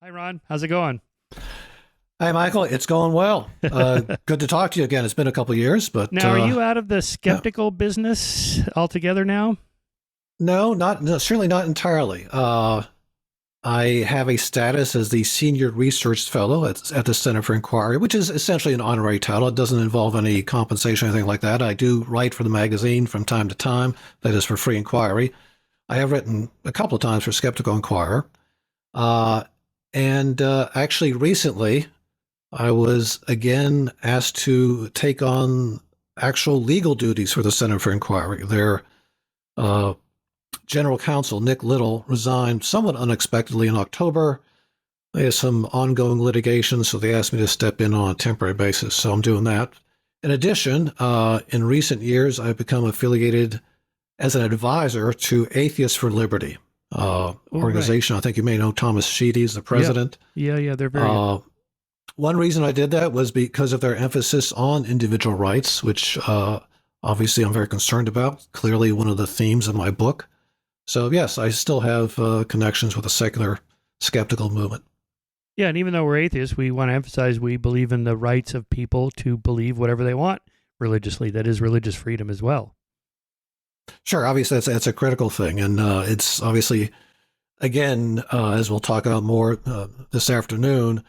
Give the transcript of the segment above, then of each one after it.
Hi, Ron. How's it going? Hi, Michael. It's going well. Good to talk to you again. It's been a couple of years, but Now, are you out of the yeah. skeptical business altogether now? No, certainly not entirely. I have a status as the senior research fellow at the Center for Inquiry, which is essentially an honorary title. It doesn't involve any compensation or anything like that. I do write for the magazine from time to time. That is for Free Inquiry. I have written a couple of times for Skeptical Inquirer. Uh, and actually, recently, I was again asked to take on actual legal duties for the Center for Inquiry. Their uh, general counsel, Nick Little, resigned somewhat unexpectedly in October. They had some ongoing litigation, so they asked me to step in on a temporary basis. So I'm doing that. In addition, in recent years, I've become affiliated as an advisor to Atheists for Liberty Oh, right. organization. I think you may know Thomas Sheedy is the Yep. president. Yeah, they're very good. Uh, One reason I did that was because of their emphasis on individual rights, which obviously I'm very concerned about. Clearly, one of the themes of my book. So, yes, I still have connections with the secular skeptical movement. Yeah, and even though we're atheists, we want to emphasize we believe in the rights of people to believe whatever they want religiously. That is religious freedom as well. Sure, obviously, that's a critical thing. And it's obviously, again, as we'll talk about more this afternoon,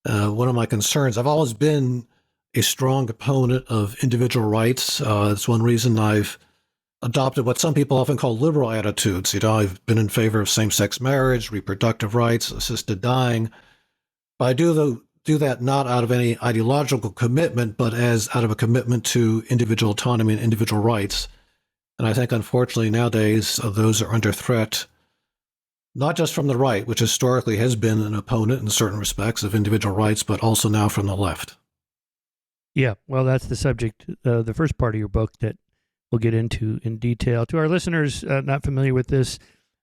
one of my concerns. I've always been a strong opponent of individual rights. It's one reason I've adopted what some people often call liberal attitudes. I've been in favor of same-sex marriage, reproductive rights, assisted dying. But I do that not out of any ideological commitment, but as out of a commitment to individual autonomy and individual rights. And I think, unfortunately, nowadays, those are under threat, not just from the right, which historically has been an opponent in certain respects of individual rights, but also now from the left. Yeah, well, that's the subject, the first part of your book that we'll get into in detail. To our listeners not familiar with this,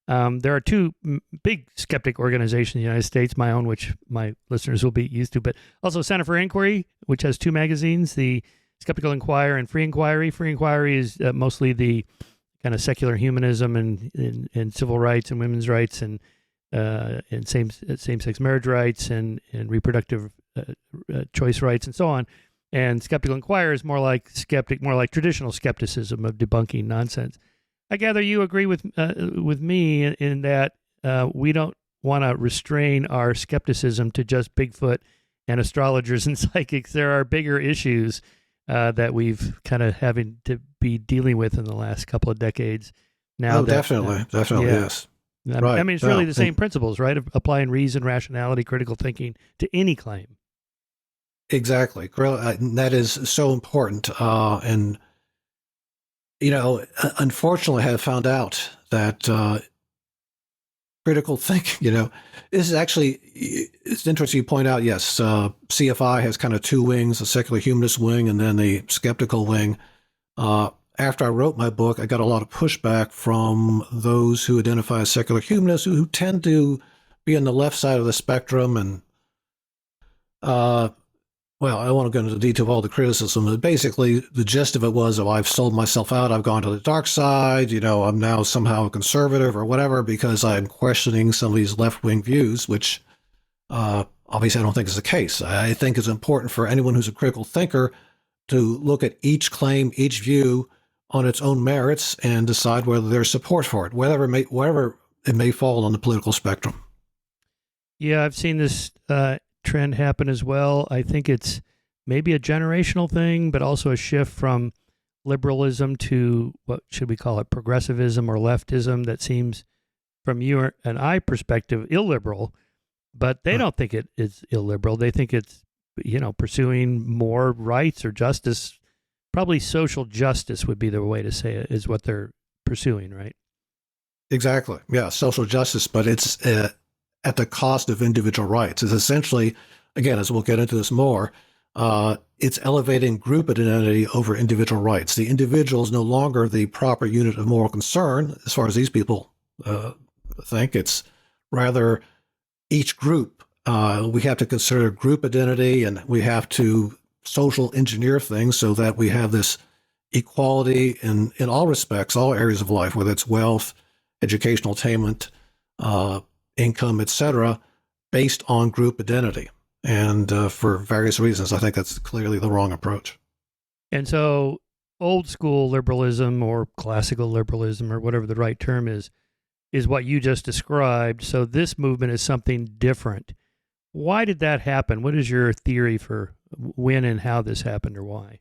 there are two big skeptic organizations in the United States, my own, which my listeners will be used to, but also Center for Inquiry, which has two magazines, the Skeptical Inquirer and Free Inquiry. Free Inquiry is mostly the kind of secular humanism and civil rights and women's rights and same sex marriage rights and reproductive choice rights and so on. And Skeptical Inquirer is more like traditional skepticism of debunking nonsense. I gather you agree with me in that we don't want to restrain our skepticism to just Bigfoot and astrologers and psychics. There are bigger issues that we've kind of having to be dealing with in the last couple of decades. Now Oh, that, definitely, yeah, yes. I Right. mean, it's really Yeah. the same And principles, right? Of applying reason, rationality, critical thinking to any claim. exactly. That is so important. And, unfortunately, I have found out that critical thinking, this is actually, it's interesting you point out, yes, CFI has kind of two wings, a secular humanist wing and then the skeptical wing. Uh, After I wrote my book, I got a lot of pushback from those who identify as secular humanists who tend to be on the left side of the spectrum. And, uh, well, I don't want to go into the detail of all the criticism, but basically the gist of it was, oh, I've sold myself out. I've gone to the dark side. I'm now somehow a conservative or whatever because I'm questioning some of these left-wing views, which obviously I don't think is the case. I think it's important for anyone who's a critical thinker to look at each claim, each view on its own merits and decide whether there's support for it, wherever it may fall on the political spectrum. Yeah, I've seen this trend happen as well. I think it's maybe a generational thing, but also a shift from liberalism to what should we call it, progressivism or leftism that seems, from you and I perspective, illiberal. But they Right. don't think it is illiberal. They think it's pursuing more rights or justice. Probably social justice would be the way to say it, is what they're pursuing, right? Exactly. Yeah, social justice, but it's at the cost of individual rights. It's essentially, again, as we'll get into this more, it's elevating group identity over individual rights. The individual is no longer the proper unit of moral concern, as far as these people uh, think. It's rather each group. We have to consider group identity, and we have to social engineer things so that we have this equality in all respects, all areas of life, whether it's wealth, educational attainment, income, etc. based on group identity. And for various reasons, I think that's clearly the wrong approach. And so old school liberalism or classical liberalism or whatever the right term is what you just described. So this movement is something different. Why did that happen? What is your theory for when and how this happened or why?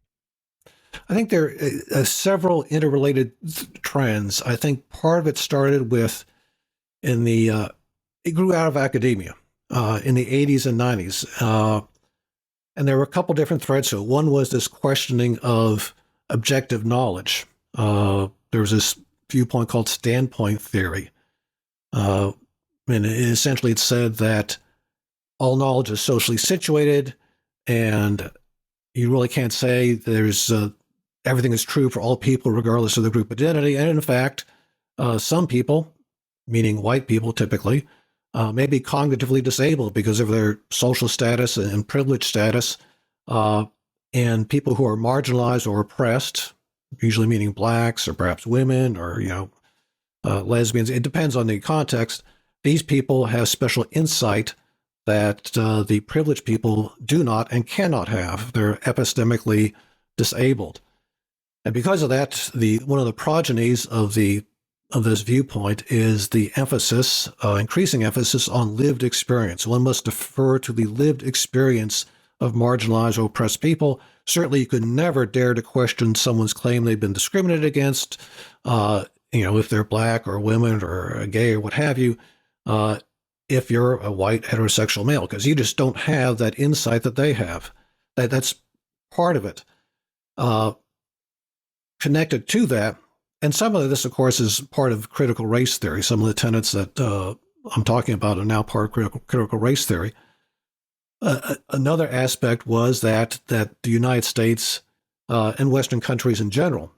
I think there are several interrelated trends. I think part of it started with it grew out of academia in the 80s and 90s. And there were a couple different threads to it. One was this questioning of objective knowledge. There was this viewpoint called standpoint theory. And essentially it said that all knowledge is socially situated, and you really can't say there's everything is true for all people regardless of the group identity. And in fact, some people, meaning white people typically, may be cognitively disabled because of their social status and privilege status. And people who are marginalized or oppressed, usually meaning blacks or perhaps women or, lesbians, it depends on the context. These people have special insight that the privileged people do not and cannot have. They're epistemically disabled. And because of that, one of the progenies of this viewpoint is the emphasis, increasing emphasis on lived experience. One must defer to the lived experience of marginalized or oppressed people. Certainly, you could never dare to question someone's claim they've been discriminated against, if they're black or women or gay or what have you, if you're a white heterosexual male, because you just don't have that insight that they have. That's part of it. Connected to that, and some of this, of course, is part of critical race theory. Some of the tenets that I'm talking about are now part of critical race theory. Another aspect was that the United States and Western countries in general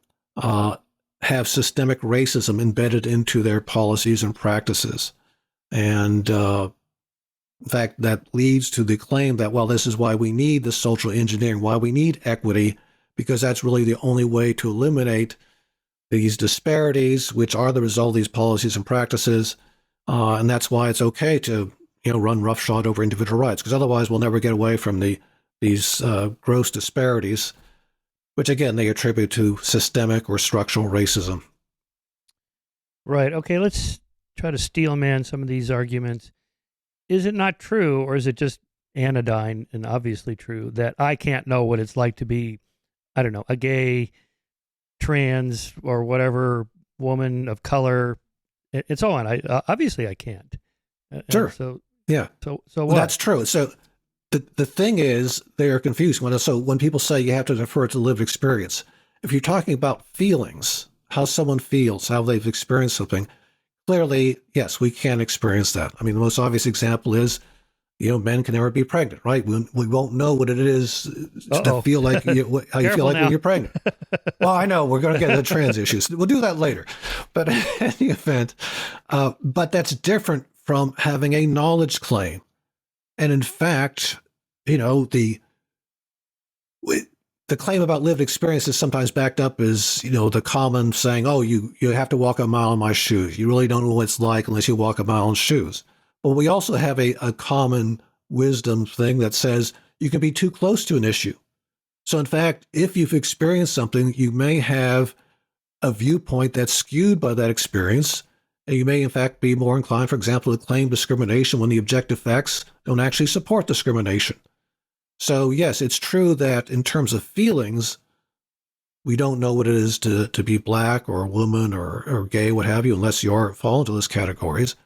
have systemic racism embedded into their policies and practices. And in fact, that leads to the claim that, well, this is why we need the social engineering, why we need equity, because that's really the only way to eliminate these disparities, which are the result of these policies and practices. And that's why it's okay to run roughshod over individual rights, because otherwise we'll never get away from these gross disparities, which again they attribute to systemic or structural racism. Right. Okay, let's try to steel man some of these arguments. Is it not true, or is it just anodyne and obviously true, that I can't know what it's like to be, I don't know, a gay, trans, or whatever woman of color, and so on? Obviously I can't. Sure. So yeah. So well, what? That's true. So the thing is, they are confused. When people say you have to defer to lived experience, if you're talking about feelings, how someone feels, how they've experienced something, clearly, yes, we can experience that. I mean, the most obvious example is, men can never be pregnant, right? We won't know what it is to feel like how you feel like when you're pregnant. Well, I know we're going to get into trans issues. We'll do that later. But in any event, but that's different from having a knowledge claim. And in fact, the claim about lived experience is sometimes backed up as, the common saying, oh, you have to walk a mile in my shoes. You really don't know what it's like unless you walk a mile in shoes. But we also have a common wisdom thing that says you can be too close to an issue. So in fact, if you've experienced something, you may have a viewpoint that's skewed by that experience. And you may in fact be more inclined, for example, to claim discrimination when the objective facts don't actually support discrimination. So yes, it's true that in terms of feelings, we don't know what it is to be black or a woman or gay, what have you, unless you fall into those categories.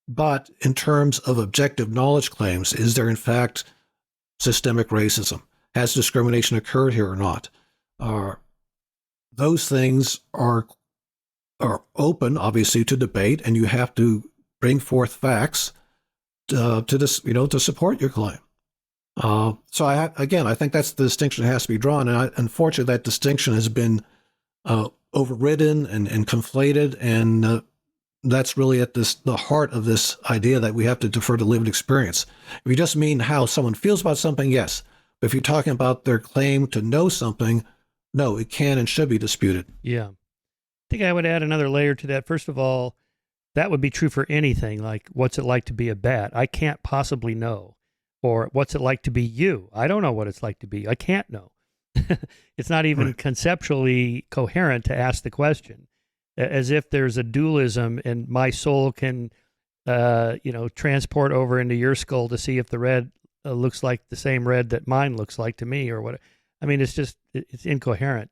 But in terms of objective knowledge claims, is there in fact systemic racism? Has discrimination occurred here or not? Those things are open, obviously, to debate, and you have to bring forth facts to support your claim. So I think that's the distinction that has to be drawn, and unfortunately, that distinction has been overridden and conflated, and that's really at the heart of this idea that we have to defer to lived experience. If you just mean how someone feels about something, yes. But if you're talking about their claim to know something, no, it can and should be disputed. Yeah. I think I would add another layer to that. First of all, that would be true for anything. Like, what's it like to be a bat? I can't possibly know. Or what's it like to be you? I don't know what it's like to be. I can't know. It's not even conceptually coherent to ask the question, as if there's a dualism and my soul can, transport over into your skull to see if the red looks like the same red that mine looks like to me or what. I mean, it's incoherent.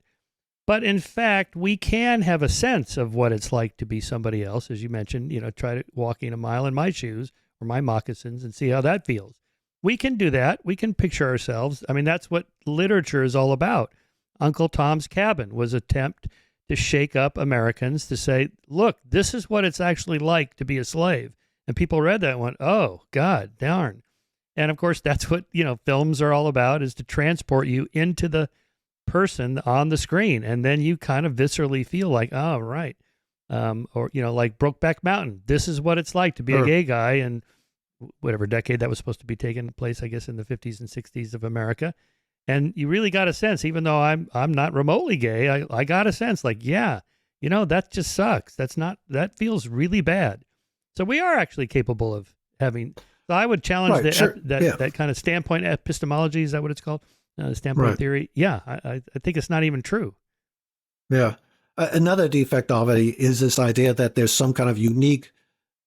But in fact, we can have a sense of what it's like to be somebody else, as you mentioned, try to walking a mile in my shoes or my moccasins and see how that feels. We can do that. We can picture ourselves. I mean, that's what literature is all about. Uncle Tom's Cabin was an attempt to shake up Americans to say, look, this is what it's actually like to be a slave. And people read that and went, oh, God, darn. And of course, that's what, films are all about, is to transport you into the person on the screen. And then you kind of viscerally feel like, oh, right. Or, like Brokeback Mountain. This is what it's like to be a gay guy and whatever decade that was supposed to be taking place, I guess, in the 50s and 60s of America. And you really got a sense, even though I'm not remotely gay, I got a sense like, yeah, that just sucks. That feels really bad. So we are actually capable of having, so I would challenge that kind of standpoint epistemology. Is that what it's called? Standpoint theory. Yeah. I think it's not even true. Yeah. Another defect of it is this idea that there's some kind of unique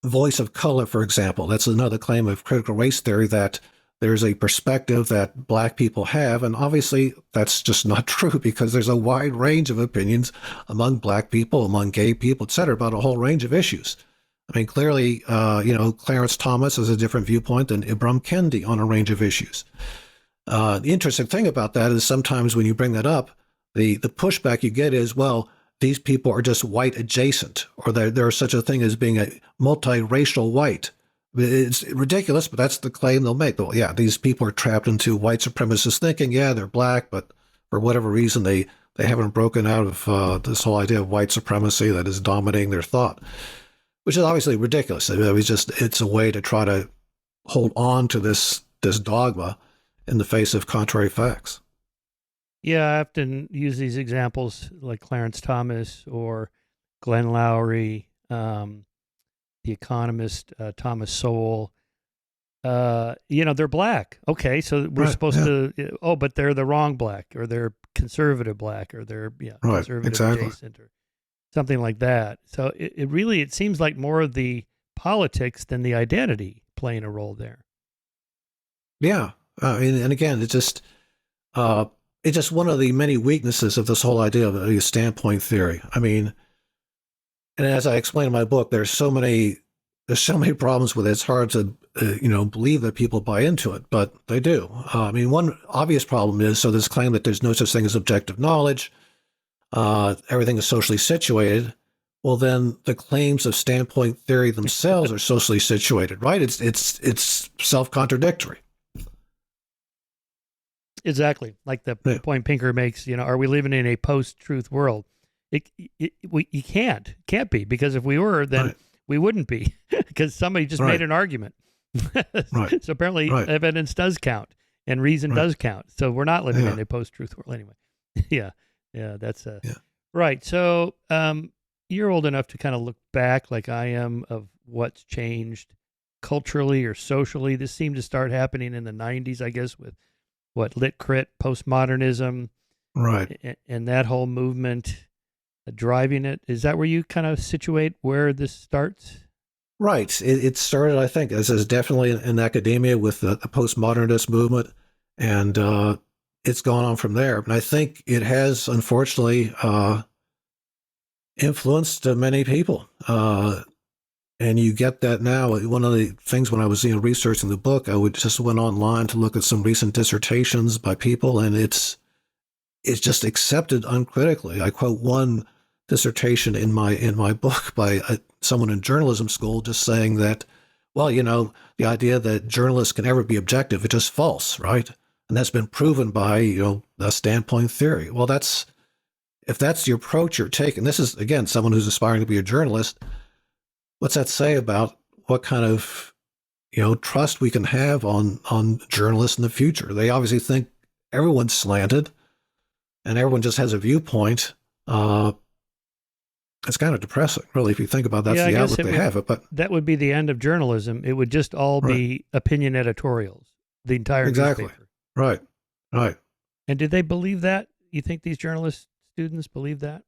voice of color, for example. That's another claim of critical race theory, that there's a perspective that Black people have. And obviously that's just not true, because there's a wide range of opinions among Black people, among gay people, et cetera, about a whole range of issues. I mean, clearly, Clarence Thomas has a different viewpoint than Ibram Kendi on a range of issues. The interesting thing about that is sometimes when you bring that up, the pushback you get is, well, these people are just white adjacent, or there is such a thing as being a multiracial white. It's ridiculous, but that's the claim they'll make. Well, yeah, these people are trapped into white supremacist thinking. Yeah, they're Black, but for whatever reason, they haven't broken out of this whole idea of white supremacy that is dominating their thought, which is obviously ridiculous. I mean, it's a way to try to hold on to this dogma in the face of contrary facts. Yeah, I often use these examples like Clarence Thomas or Glenn Lowry, the economist Thomas Sowell. They're Black. Okay, so we're supposed to, but they're the wrong Black, or they're conservative Black, or they're conservative adjacent, or something like that. So it seems like more of the politics than the identity playing a role there. Yeah, and again, it's just one of the many weaknesses of this whole idea of a standpoint theory. I mean, and as I explain in my book, there's so many problems with it. It's hard to believe that people buy into it, but they do. I mean, one obvious problem is this claim that there's no such thing as objective knowledge. Everything is socially situated. Well, then the claims of standpoint theory themselves are socially situated, right? It's self-contradictory. Exactly, like the point Pinker makes. Are we living in a post-truth world? You can't be, because if we were, then we wouldn't be, because somebody just made an argument. So apparently, evidence does count and reason does count. So we're not living in a post-truth world anyway. That's right. So you're old enough to kind of look back, like I am, of what's changed culturally or socially. This seemed to start happening in the 90s, I guess, with lit crit, postmodernism, and that whole movement driving it. Is that where you kind of situate where this starts? Right. It started, I think, as definitely in academia with the postmodernist movement, and it's gone on from there. And I think it has, unfortunately, influenced many people. And you get that now. One of the things when I was researching the book, I just went online to look at some recent dissertations by people, and it's just accepted uncritically. I quote one dissertation in my book by someone in journalism school, just saying that, well, the idea that journalists can ever be objective is just false, right? And that's been proven by the standpoint theory. Well, if that's the approach you're taking. This is, again, someone who's aspiring to be a journalist. What's that say about what kind of, trust we can have on journalists in the future? They obviously think everyone's slanted and everyone just has a viewpoint. It's kind of depressing, really, if you think about that's Yeah, I the guess outlook it they would. have. But That would be the end of journalism. It would just all right, be opinion editorials, the entire exactly, newspaper. right, right. And did they believe that? You think these journalist students believe that?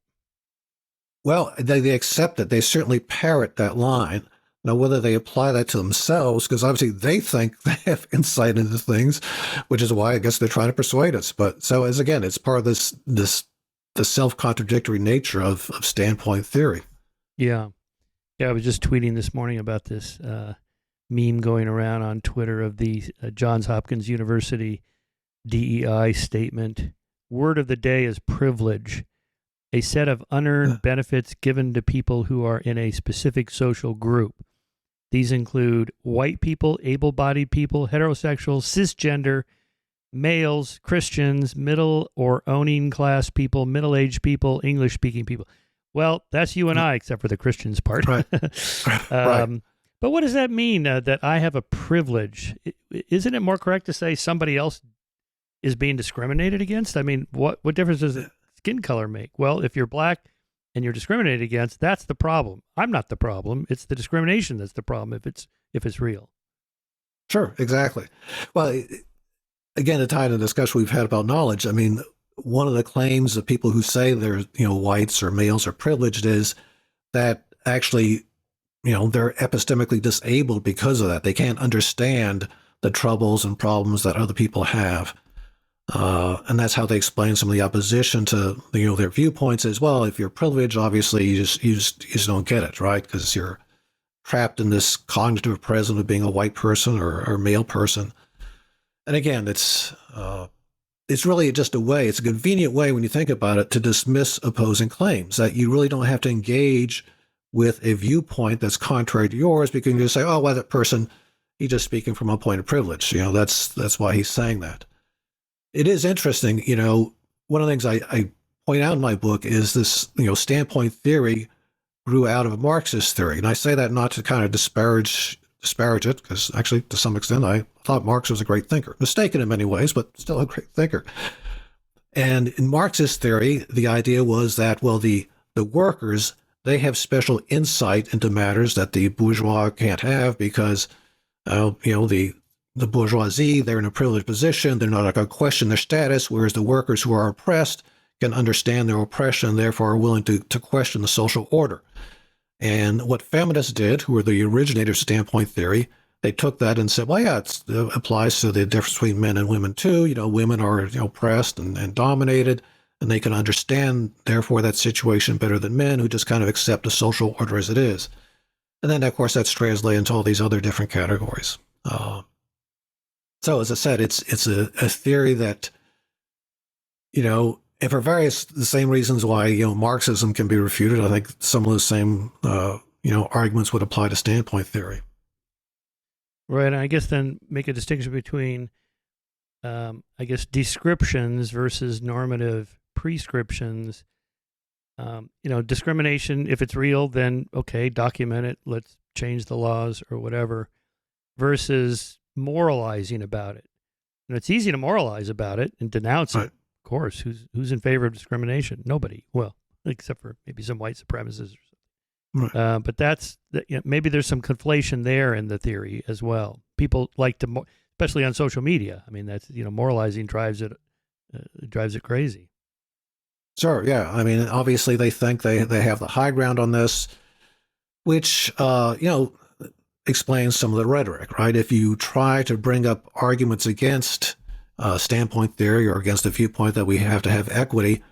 Well, they accept it. They certainly parrot that line. Now, whether they apply that to themselves, because obviously they think they have insight into things, which is why I guess they're trying to persuade us. But so as again, it's part of this the self-contradictory nature of standpoint theory. Yeah. Yeah, I was just tweeting this morning about this meme going around on Twitter of the Johns Hopkins University DEI statement. Word of the day is privilege, a set of unearned benefits given to people who are in a specific social group. These include white people, able-bodied people, heterosexual, cisgender, males, Christians, middle or owning class people, middle-aged people, English-speaking people. Well, that's you and I, except for the Christians part. Right. Right. But what does that mean, that I have a privilege? Isn't it more correct to say somebody else is being discriminated against? I mean, what difference does skin color make? Well, if you're black and you're discriminated against, that's the problem. I'm not the problem. It's the discrimination that's the problem if it's real. Sure, exactly. Well, again, to tie in the discussion we've had about knowledge, I mean, one of the claims of people who say they're, whites or males are privileged is that actually, they're epistemically disabled because of that. They can't understand the troubles and problems that other people have. And that's how they explain some of the opposition to, their viewpoints as well. If you're privileged, obviously you just don't get it, right? Because you're trapped in this cognitive prison of being a white person or a male person. And again, it's really just a way, it's a convenient way when you think about it to dismiss opposing claims, that you really don't have to engage with a viewpoint that's contrary to yours, because you can just say, oh, well, that person, he's just speaking from a point of privilege. That's why he's saying that. It is interesting, one of the things I point out in my book is this, standpoint theory grew out of a Marxist theory. And I say that not to kind of disparage it, because actually, to some extent, I thought Marx was a great thinker. Mistaken in many ways, but still a great thinker. And in Marxist theory, the idea was that, well, the workers, they have special insight into matters that the bourgeois can't have because, the bourgeoisie, they're in a privileged position. They're not going to question their status, whereas the workers who are oppressed can understand their oppression and therefore are willing to question the social order. And what feminists did, who were the originators of standpoint theory, they took that and said, well, yeah, it applies to the difference between men and women too. Women are oppressed and dominated, and they can understand, therefore, that situation better than men who just kind of accept the social order as it is. And then, of course, that's translated into all these other different categories. So, as I said, it's a theory that, and for the same reasons why, Marxism can be refuted, I think some of the same, arguments would apply to standpoint theory. Right. And I guess then make a distinction between, descriptions versus normative prescriptions. Discrimination, if it's real, then okay, document it. Let's change the laws or whatever, versus moralizing about it. It's easy to moralize about it and denounce it. Of course, who's in favor of discrimination? Nobody. Well, except for maybe some white supremacists or something. Right. But maybe there's some conflation there in the theory as well. People like to, especially on social media. I mean, that's moralizing drives it crazy. Sure. Yeah. I mean, obviously they think they have the high ground on this, which explains some of the rhetoric, right? If you try to bring up arguments against standpoint theory or against the viewpoint that we have to have equity,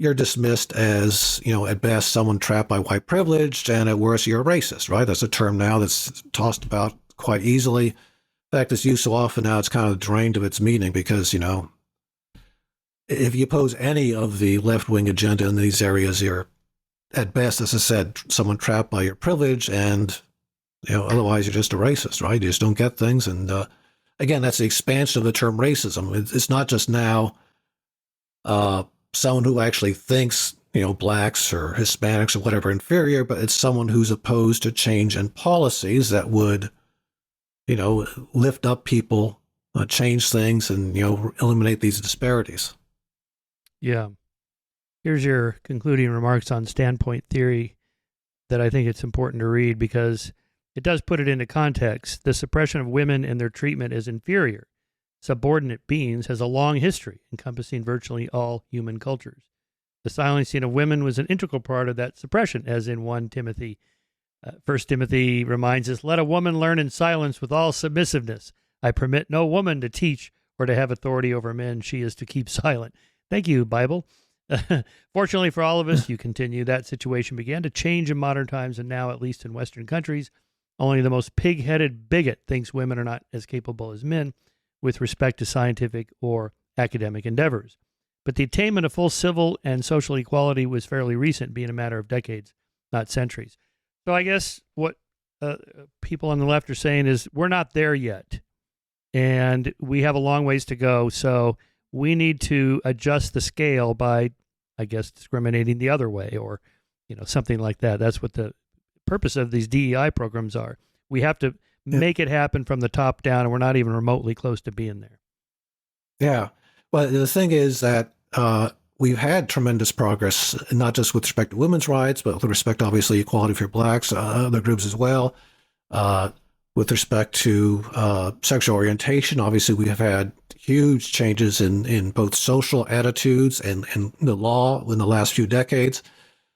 you're dismissed as, at best, someone trapped by white privilege, and at worst, you're a racist, right? That's a term now that's tossed about quite easily. In fact, it's used so often now it's kind of drained of its meaning because, if you oppose any of the left-wing agenda in these areas, you're, at best, as I said, someone trapped by your privilege, and, otherwise you're just a racist, right? You just don't get things, and again, that's the expansion of the term racism. It's not just now someone who actually thinks, blacks or Hispanics or whatever inferior, but it's someone who's opposed to change in policies that would, lift up people, change things, and, eliminate these disparities. Yeah. Here's your concluding remarks on standpoint theory. that I think it's important to read because it does put it into context. The suppression of women and their treatment as inferior, subordinate beings has a long history encompassing virtually all human cultures. The silencing of women was an integral part of that suppression, as in 1 Timothy. 1 Timothy reminds us, let a woman learn in silence with all submissiveness. I permit no woman to teach or to have authority over men. She is to keep silent. Thank you, Bible. Fortunately for all of us, you continue, that situation began to change in modern times, and now, at least in Western countries, only the most pig-headed bigot thinks women are not as capable as men with respect to scientific or academic endeavors. But the attainment of full civil and social equality was fairly recent, being a matter of decades, not centuries. So I guess what people on the left are saying is we're not there yet, and we have a long ways to go. So we need to adjust the scale by, I guess, discriminating the other way, or something like that. That's what the purpose of these DEI programs are. We have to make it happen from the top down, and we're not even remotely close to being there. Yeah. Well, the thing is that we've had tremendous progress, not just with respect to women's rights, but with respect, obviously, equality for blacks, other groups as well. With respect to sexual orientation, obviously, we have had huge changes in both social attitudes and the law in the last few decades.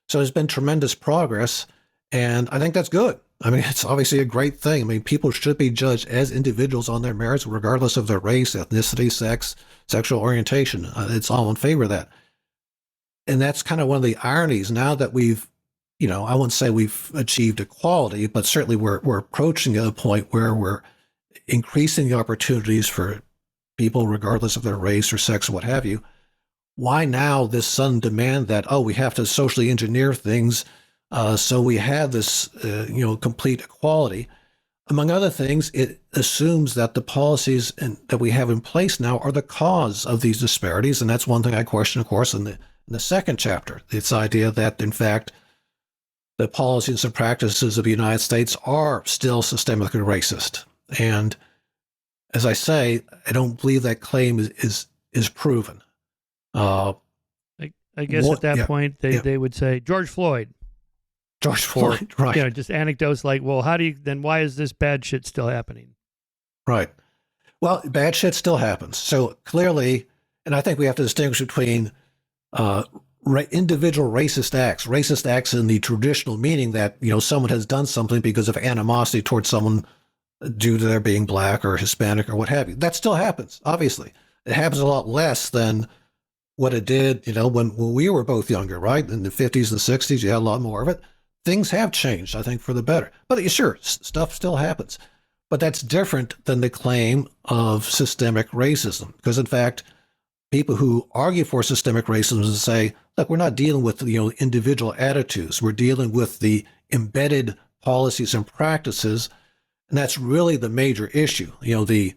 So there's been tremendous progress, and I think that's good. I mean, it's obviously a great thing. I mean, people should be judged as individuals on their merits, regardless of their race, ethnicity, sex, sexual orientation. It's all in favor of that. And that's kind of one of the ironies now that we've, I wouldn't say we've achieved equality, but certainly we're approaching a point where we're increasing the opportunities for people, regardless of their race or sex or what have you. Why now this sudden demand that, we have to socially engineer things so we have this, complete equality? Among other things, it assumes that the policies that we have in place now are the cause of these disparities. And that's one thing I question, of course, in the second chapter. It's the idea that, in fact, the policies and practices of the United States are still systemically racist. And as I say, I don't believe that claim is proven. I guess at that point, they would say, George Floyd, right. Just anecdotes like, well, why is this bad shit still happening? Right. Well, bad shit still happens. So clearly, and I think we have to distinguish between individual racist acts in the traditional meaning that, someone has done something because of animosity towards someone due to their being black or Hispanic or what have you. That still happens, obviously. It happens a lot less than what it did, when we were both younger, right? In the 50s and 60s, you had a lot more of it. Things have changed, I think, for the better. But sure, stuff still happens. But that's different than the claim of systemic racism. Because, in fact, people who argue for systemic racism say, look, we're not dealing with, individual attitudes. We're dealing with the embedded policies and practices. And that's really the major issue. The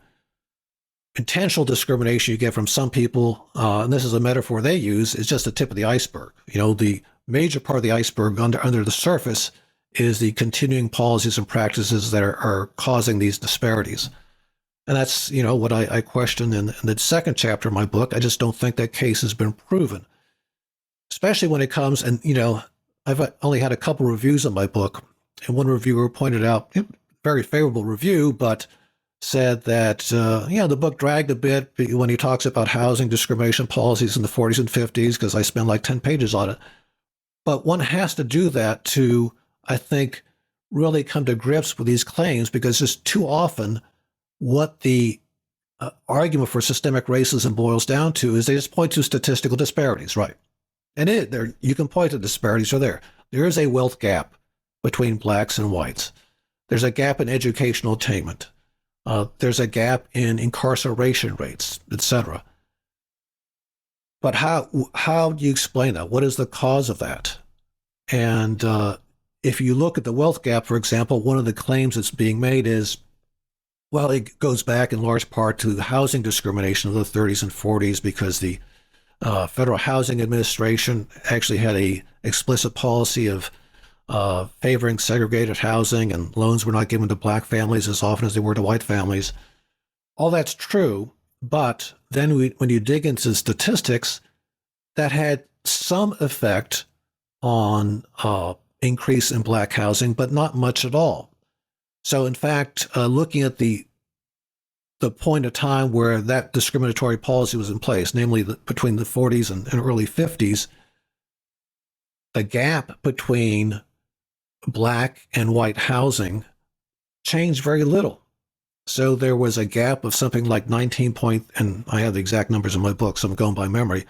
intentional discrimination you get from some people, and this is a metaphor they use, is just the tip of the iceberg. The major part of the iceberg under the surface is the continuing policies and practices that are causing these disparities. And that's, what I question in the second chapter of my book. I just don't think that case has been proven, especially when it comes, and, I've only had a couple reviews of my book, and one reviewer pointed out, very favorable review, but said that, the book dragged a bit when he talks about housing discrimination policies in the 40s and 50s, because I spent like 10 pages on it. But one has to do that to, I think, really come to grips with these claims, because just too often what the argument for systemic racism boils down to is they just point to statistical disparities, right? And you can point to disparities are there. There is a wealth gap between blacks and whites. There's a gap in educational attainment. There's a gap in incarceration rates, etc. But how do you explain that? What is the cause of that? And if you look at the wealth gap, for example, one of the claims that's being made is, well, it goes back in large part to the housing discrimination of the 30s and 40s, because the Federal Housing Administration actually had a explicit policy of favoring segregated housing, and loans were not given to black families as often as they were to white families. All that's true, but then when you dig into statistics, that had some effect on increase in black housing, but not much at all. So in fact, looking at the point of time where that discriminatory policy was in place, namely between the 40s and early 50s, the gap between black and white housing changed very little. So there was a gap of something like 19 point, and I have the exact numbers in my book, so I'm going by memory.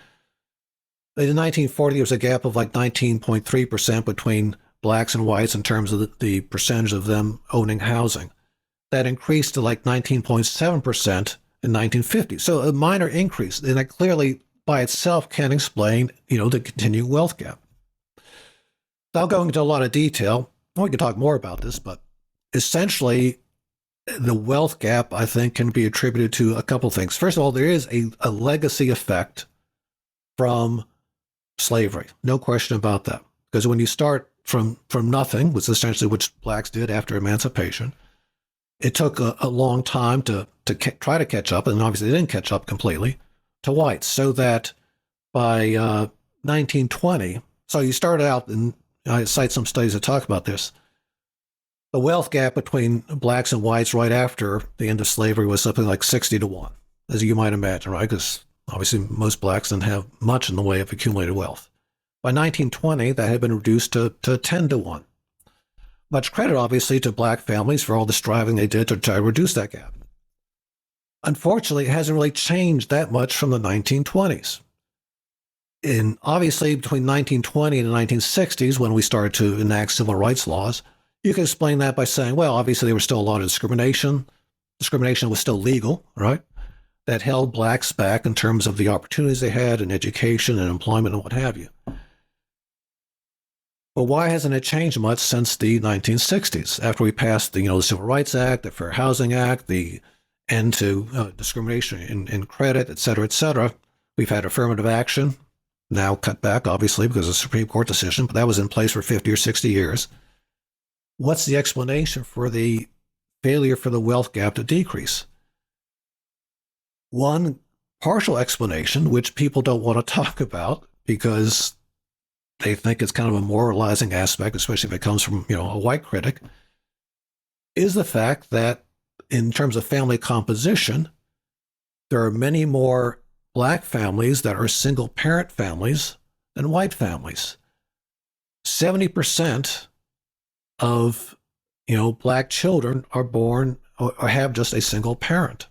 In 1940, there was a gap of like 19.3% between blacks and whites in terms of the percentage of them owning housing. That increased to like 19.7% in 1950. So a minor increase, and that clearly by itself can explain, the continued wealth gap. Without going into a lot of detail, we can talk more about this, but essentially, the wealth gap, I think, can be attributed to a couple things. First of all, there is a legacy effect from slavery. No question about that. Because when you start from nothing, which is essentially what blacks did after emancipation, it took a long time to try to catch up, and obviously they didn't catch up completely, to whites. So that by 1920, so you started out, and I cite some studies that talk about this, the wealth gap between blacks and whites right after the end of slavery was something like 60-1, as you might imagine, right? Because obviously most blacks didn't have much in the way of accumulated wealth. By 1920, that had been reduced to 10-1. Much credit, obviously, to black families for all the striving they did to try to reduce that gap. Unfortunately, it hasn't really changed that much from the 1920s. Obviously, between 1920 and the 1960s, when we started to enact civil rights laws, you can explain that by saying, well, obviously there was still a lot of discrimination. Discrimination was still legal, right? That held blacks back in terms of the opportunities they had in education and employment and what have you. But why hasn't it changed much since the 1960s, after we passed the Civil Rights Act, the Fair Housing Act, the end to discrimination in credit, et cetera, et cetera? We've had affirmative action, now cut back, obviously, because of the Supreme Court decision, but that was in place for 50 or 60 years. What's the explanation for the failure for the wealth gap to decrease? One partial explanation, which people don't want to talk about because they think it's kind of a moralizing aspect, especially if it comes from a white critic, is the fact that in terms of family composition, there are many more black families that are single parent families than white families. 70% of black children are born or have just a single parent.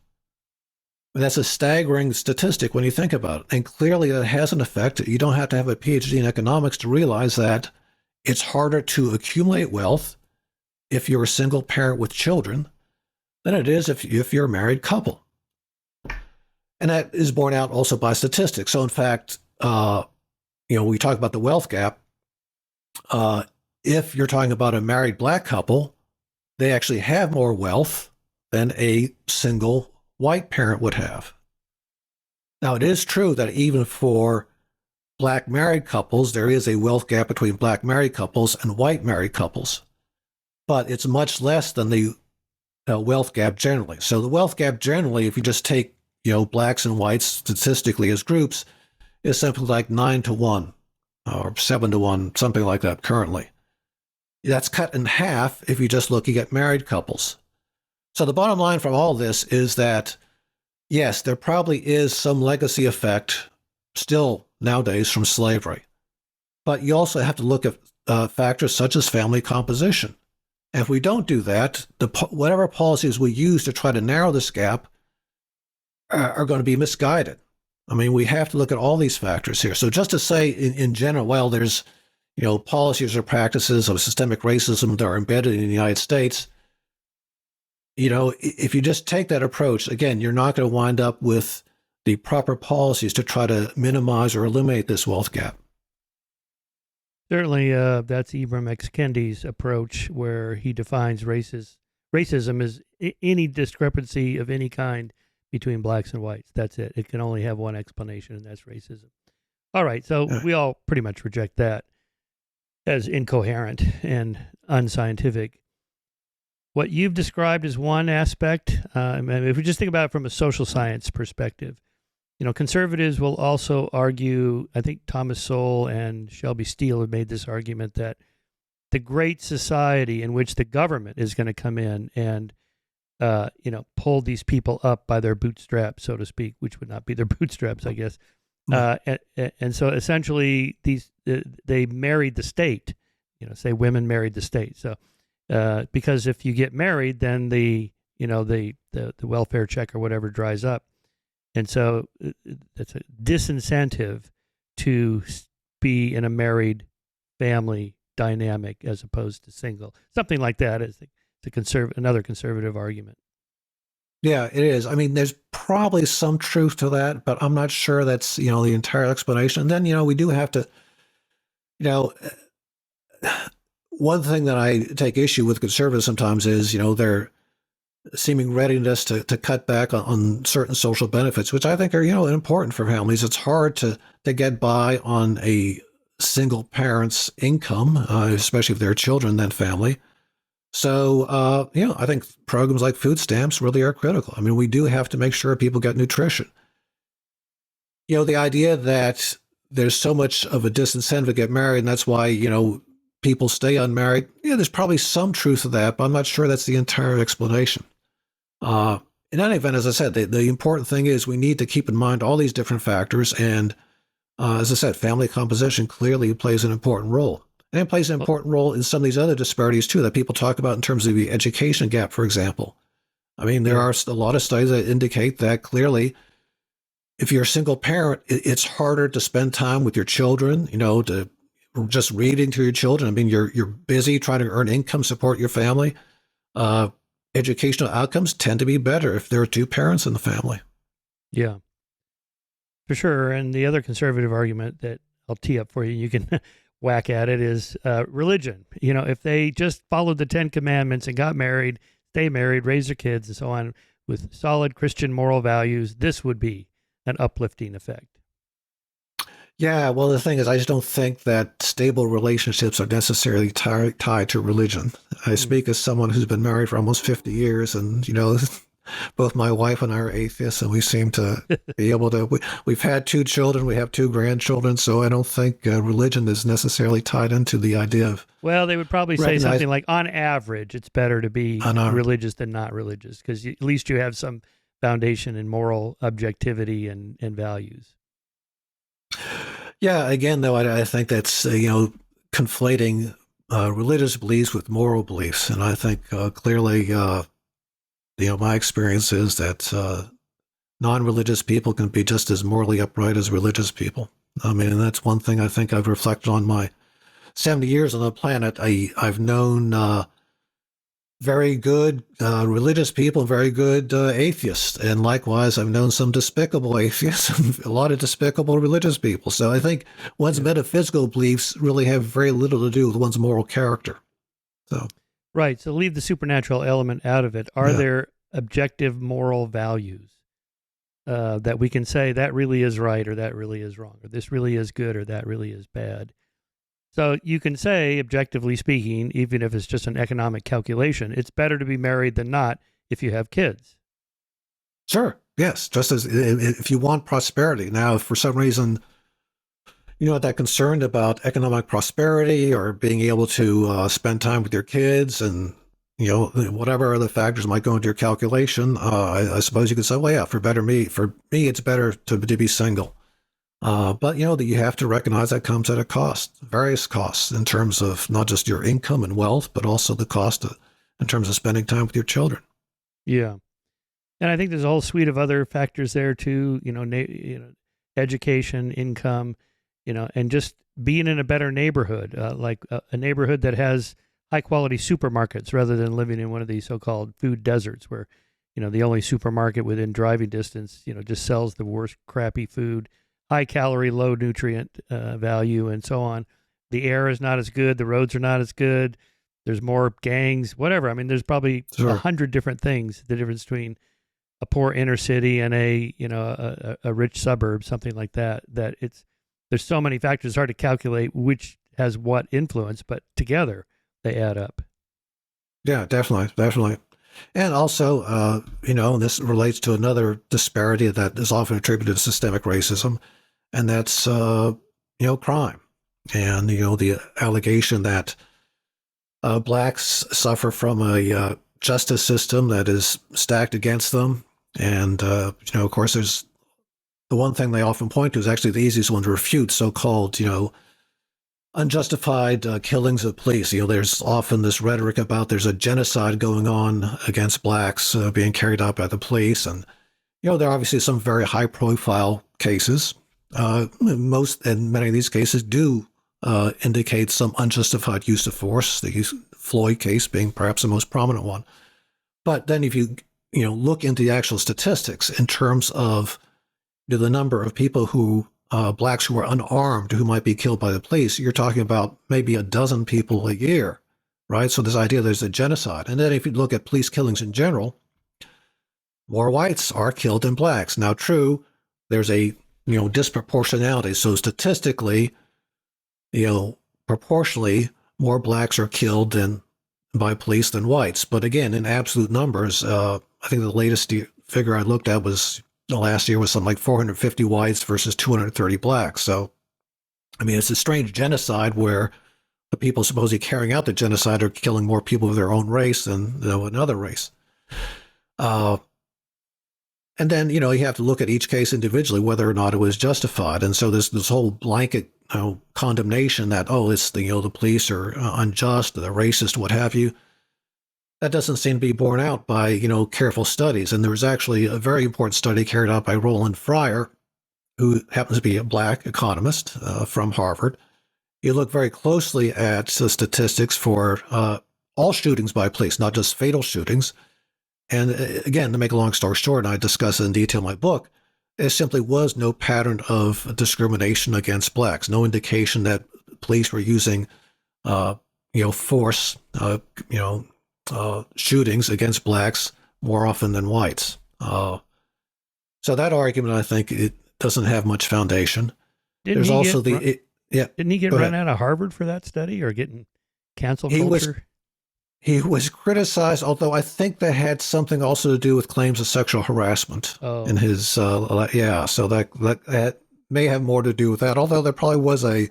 And that's a staggering statistic when you think about it. And clearly that has an effect. You don't have to have a PhD in economics to realize that it's harder to accumulate wealth if you're a single parent with children than it is if you're a married couple. And that is borne out also by statistics. So in fact, we talk about the wealth gap. If you're talking about a married black couple, they actually have more wealth than a single white parent would have. Now, it is true that even for black married couples, there is a wealth gap between black married couples and white married couples, but it's much less than the wealth gap generally. So the wealth gap generally, if you just take blacks and whites statistically as groups, is something like 9-1 or 7-1, something like that currently. That's cut in half if you're just looking at married couples. So the bottom line from all this is that, yes, there probably is some legacy effect still nowadays from slavery. But you also have to look at factors such as family composition. And if we don't do that, whatever policies we use to try to narrow this gap are going to be misguided. I mean, we have to look at all these factors here. So just to say in general, well, there's policies or practices of systemic racism that are embedded in the United States, if you just take that approach, again, you're not going to wind up with the proper policies to try to minimize or eliminate this wealth gap. Certainly, that's Ibram X. Kendi's approach, where he defines racism as any discrepancy of any kind between blacks and whites. That's it. It can only have one explanation, and that's racism. All right, so we all pretty much reject that as incoherent and unscientific. What you've described is one aspect. If we just think about it from a social science perspective, conservatives will also argue, I think Thomas Sowell and Shelby Steele have made this argument, that the great society in which the government is going to come in and pull these people up by their bootstraps, so to speak, which would not be their bootstraps, I guess. And so essentially, they married the state. Say women married the state. So because if you get married, then the welfare check or whatever dries up, and so it's a disincentive to be in a married family dynamic as opposed to single. Something like that is another conservative argument. Yeah, it is. I mean, there's probably some truth to that, but I'm not sure that's, the entire explanation. And then, we do have to, one thing that I take issue with conservatives sometimes is, their seeming readiness to cut back on certain social benefits, which I think are, important for families. It's hard to get by on a single parent's income, especially if they're children, then family. So, I think programs like food stamps really are critical. I mean, we do have to make sure people get nutrition. The idea that there's so much of a disincentive to get married, and that's why, people stay unmarried. Yeah, there's probably some truth to that, but I'm not sure that's the entire explanation. In any event, as I said, the important thing is we need to keep in mind all these different factors. And as I said, family composition clearly plays an important role. And it plays an important role in some of these other disparities, too, that people talk about in terms of the education gap, for example. I mean, there are a lot of studies that indicate that clearly, if you're a single parent, it's harder to spend time with your children, to just reading to your children. I mean, you're busy trying to earn income, support your family. Educational outcomes tend to be better if there are two parents in the family. Yeah, for sure. And the other conservative argument that I'll tee up for you, you can whack at it, is religion. If they just followed the 10 Commandments and got married, stay married, raise their kids, and so on, with solid Christian moral values, this would be an uplifting effect. Yeah, well, the thing is, I just don't think that stable relationships are necessarily tied to religion. I speak as someone who's been married for almost 50 years, and, both my wife and I are atheists, and we seem to be able to, we've had 2 children, we have 2 grandchildren, so I don't think religion is necessarily tied into the idea of... Well, they would probably say something like, on average, it's better to be religious than not religious, because at least you have some foundation in moral objectivity and values. Yeah, again, though, I think that's, conflating religious beliefs with moral beliefs. And I think clearly, my experience is that non-religious people can be just as morally upright as religious people. I mean, and that's one thing I think I've reflected on my 70 years on the planet. I've known very good religious people, very good atheists. And likewise, I've known some despicable atheists and a lot of despicable religious people. So I think one's metaphysical beliefs really have very little to do with one's moral character. So, right. So leave the supernatural element out of it. Are there objective moral values that we can say that really is right or that really is wrong, or this really is good or that really is bad? So you can say, objectively speaking, even if it's just an economic calculation, it's better to be married than not if you have kids. Sure. Yes. Just as if you want prosperity. Now, if for some reason you're not that concerned about economic prosperity or being able to spend time with your kids and, whatever other factors might go into your calculation, I suppose you could say, well, yeah, for me, it's better to be single. But, that you have to recognize that comes at a cost, various costs in terms of not just your income and wealth, but also the cost in terms of spending time with your children. Yeah. And I think there's a whole suite of other factors there too, education, income, and just being in a better neighborhood, like a neighborhood that has high quality supermarkets rather than living in one of these so-called food deserts where, the only supermarket within driving distance, just sells the worst crappy food, high calorie, low nutrient value, and so on. The air is not as good. The roads are not as good. There's more gangs, whatever. I mean, there's probably 100 different things. The difference between a poor inner city and a rich suburb, something like that. There's so many factors. It's hard to calculate which has what influence, but together they add up. Yeah, definitely. And also, this relates to another disparity that is often attributed to systemic racism, and that's, crime. And, the allegation that blacks suffer from a justice system that is stacked against them. And, of course, there's the one thing they often point to is actually the easiest one to refute, so-called, unjustified killings of police. There's often this rhetoric about there's a genocide going on against blacks being carried out by the police. And, there are obviously some very high-profile cases. Many of these cases do indicate some unjustified use of force, the Floyd case being perhaps the most prominent one. But then if you look into the actual statistics in terms of the number of people who, blacks who are unarmed, who might be killed by the police, you're talking about maybe a dozen people a year, right? So this idea there's a genocide. And then if you look at police killings in general, more whites are killed than blacks. Now, true, there's a, disproportionality. So statistically, proportionally, more blacks are killed by police than whites. But again, in absolute numbers, I think the latest figure I looked at was last year was something like 450 whites versus 230 blacks. So, it's a strange genocide where the people supposedly carrying out the genocide are killing more people of their own race than another race. And then, you have to look at each case individually, whether or not it was justified. And so this whole blanket condemnation that, it's the police are unjust, they're racist, what have you, that doesn't seem to be borne out by, careful studies. And there was actually a very important study carried out by Roland Fryer, who happens to be a black economist from Harvard. You look very closely at the statistics for all shootings by police, not just fatal shootings. And again, to make a long story short, and I discuss it in detail in my book, there simply was no pattern of discrimination against blacks, no indication that police were using, force, shootings against blacks more often than whites. So that argument, I think, it doesn't have much foundation. There's also Didn't he get run out of Harvard for that study or getting cancel culture? He was criticized, although I think that had something also to do with claims of sexual harassment in his, so that may have more to do with that, although there probably was a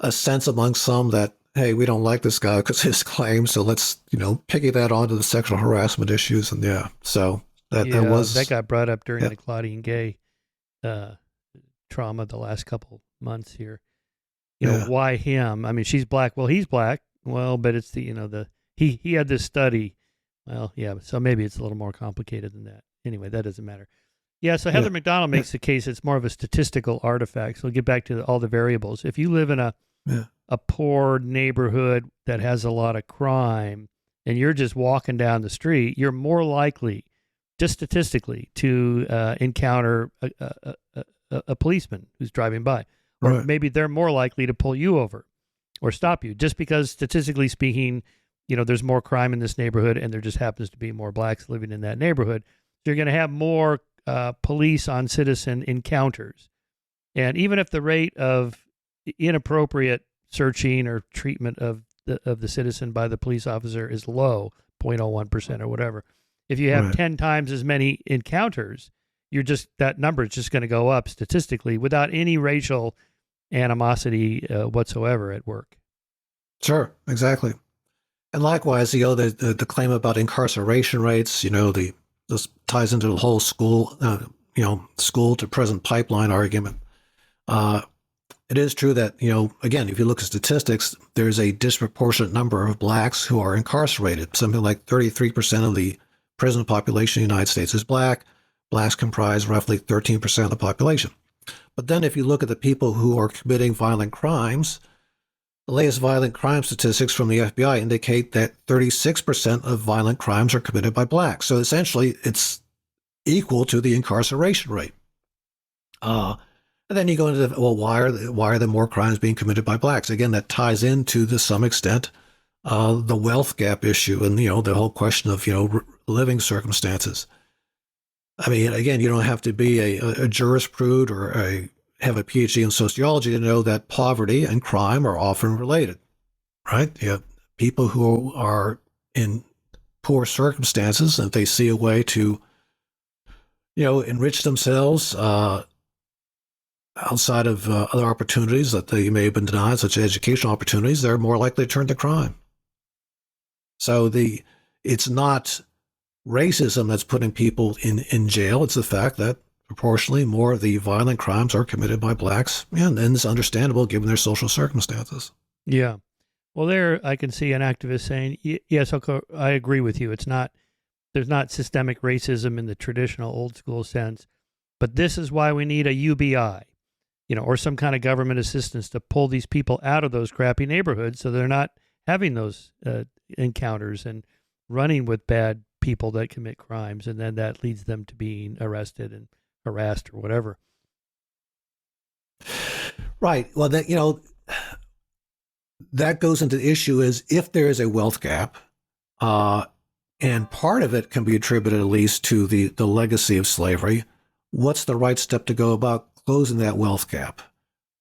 sense among some that, hey, we don't like this guy because his claims, so let's, piggy that onto the sexual harassment issues. And so that got brought up during the Claudine Gay trauma the last couple months here. Why him? She's black. Well, he's black. Well, but it's he had this study. Well, yeah, so maybe it's a little more complicated than that. Anyway, that doesn't matter. Yeah, so Heather McDonald makes the case it's more of a statistical artifact. So we'll get back to all the variables. If you live in a poor neighborhood that has a lot of crime and you're just walking down the street, you're more likely, just statistically, to encounter a policeman who's driving by. Or maybe they're more likely to pull you over or stop you, just because statistically speaking, there's more crime in this neighborhood and there just happens to be more blacks living in that neighborhood. So you're going to have more police on citizen encounters. And even if the rate of inappropriate searching or treatment of the citizen by the police officer is low, 0.01% or whatever, if you have 10 times as many encounters, that number is just going to go up statistically without any racial animosity whatsoever at work. Sure, exactly. And likewise, the claim about incarceration rates, this ties into the whole school to prison pipeline argument. It is true that, again, if you look at statistics, there's a disproportionate number of blacks who are incarcerated. Something like 33% of the prison population in the United States is black. Blacks comprise roughly 13% of the population. But then if you look at the people who are committing violent crimes, the latest violent crime statistics from the FBI indicate that 36% of violent crimes are committed by blacks. So essentially, it's equal to the incarceration rate. And then you go into, why are there more crimes being committed by blacks? Again, that ties into, to some extent, the wealth gap issue and, the whole question of, living circumstances. Again, you don't have to be a jurisprudent or have a PhD in sociology to know that poverty and crime are often related, right? You have people who are in poor circumstances and they see a way to, enrich themselves outside of other opportunities that they may have been denied, such as educational opportunities, they're more likely to turn to crime. So it's not racism that's putting people in jail. It's the fact that proportionally more of the violent crimes are committed by blacks, and it's understandable given their social circumstances. Yeah. Well, there I can see an activist saying, yes, I agree with you. There's not systemic racism in the traditional old school sense, but this is why we need a UBI, or some kind of government assistance to pull these people out of those crappy neighborhoods so they're not having those encounters and running with bad people that commit crimes, and then that leads them to being arrested and harassed or whatever. Right. Well, that goes into the issue is if there is a wealth gap, and part of it can be attributed at least to the legacy of slavery, what's the right step to go about closing that wealth gap?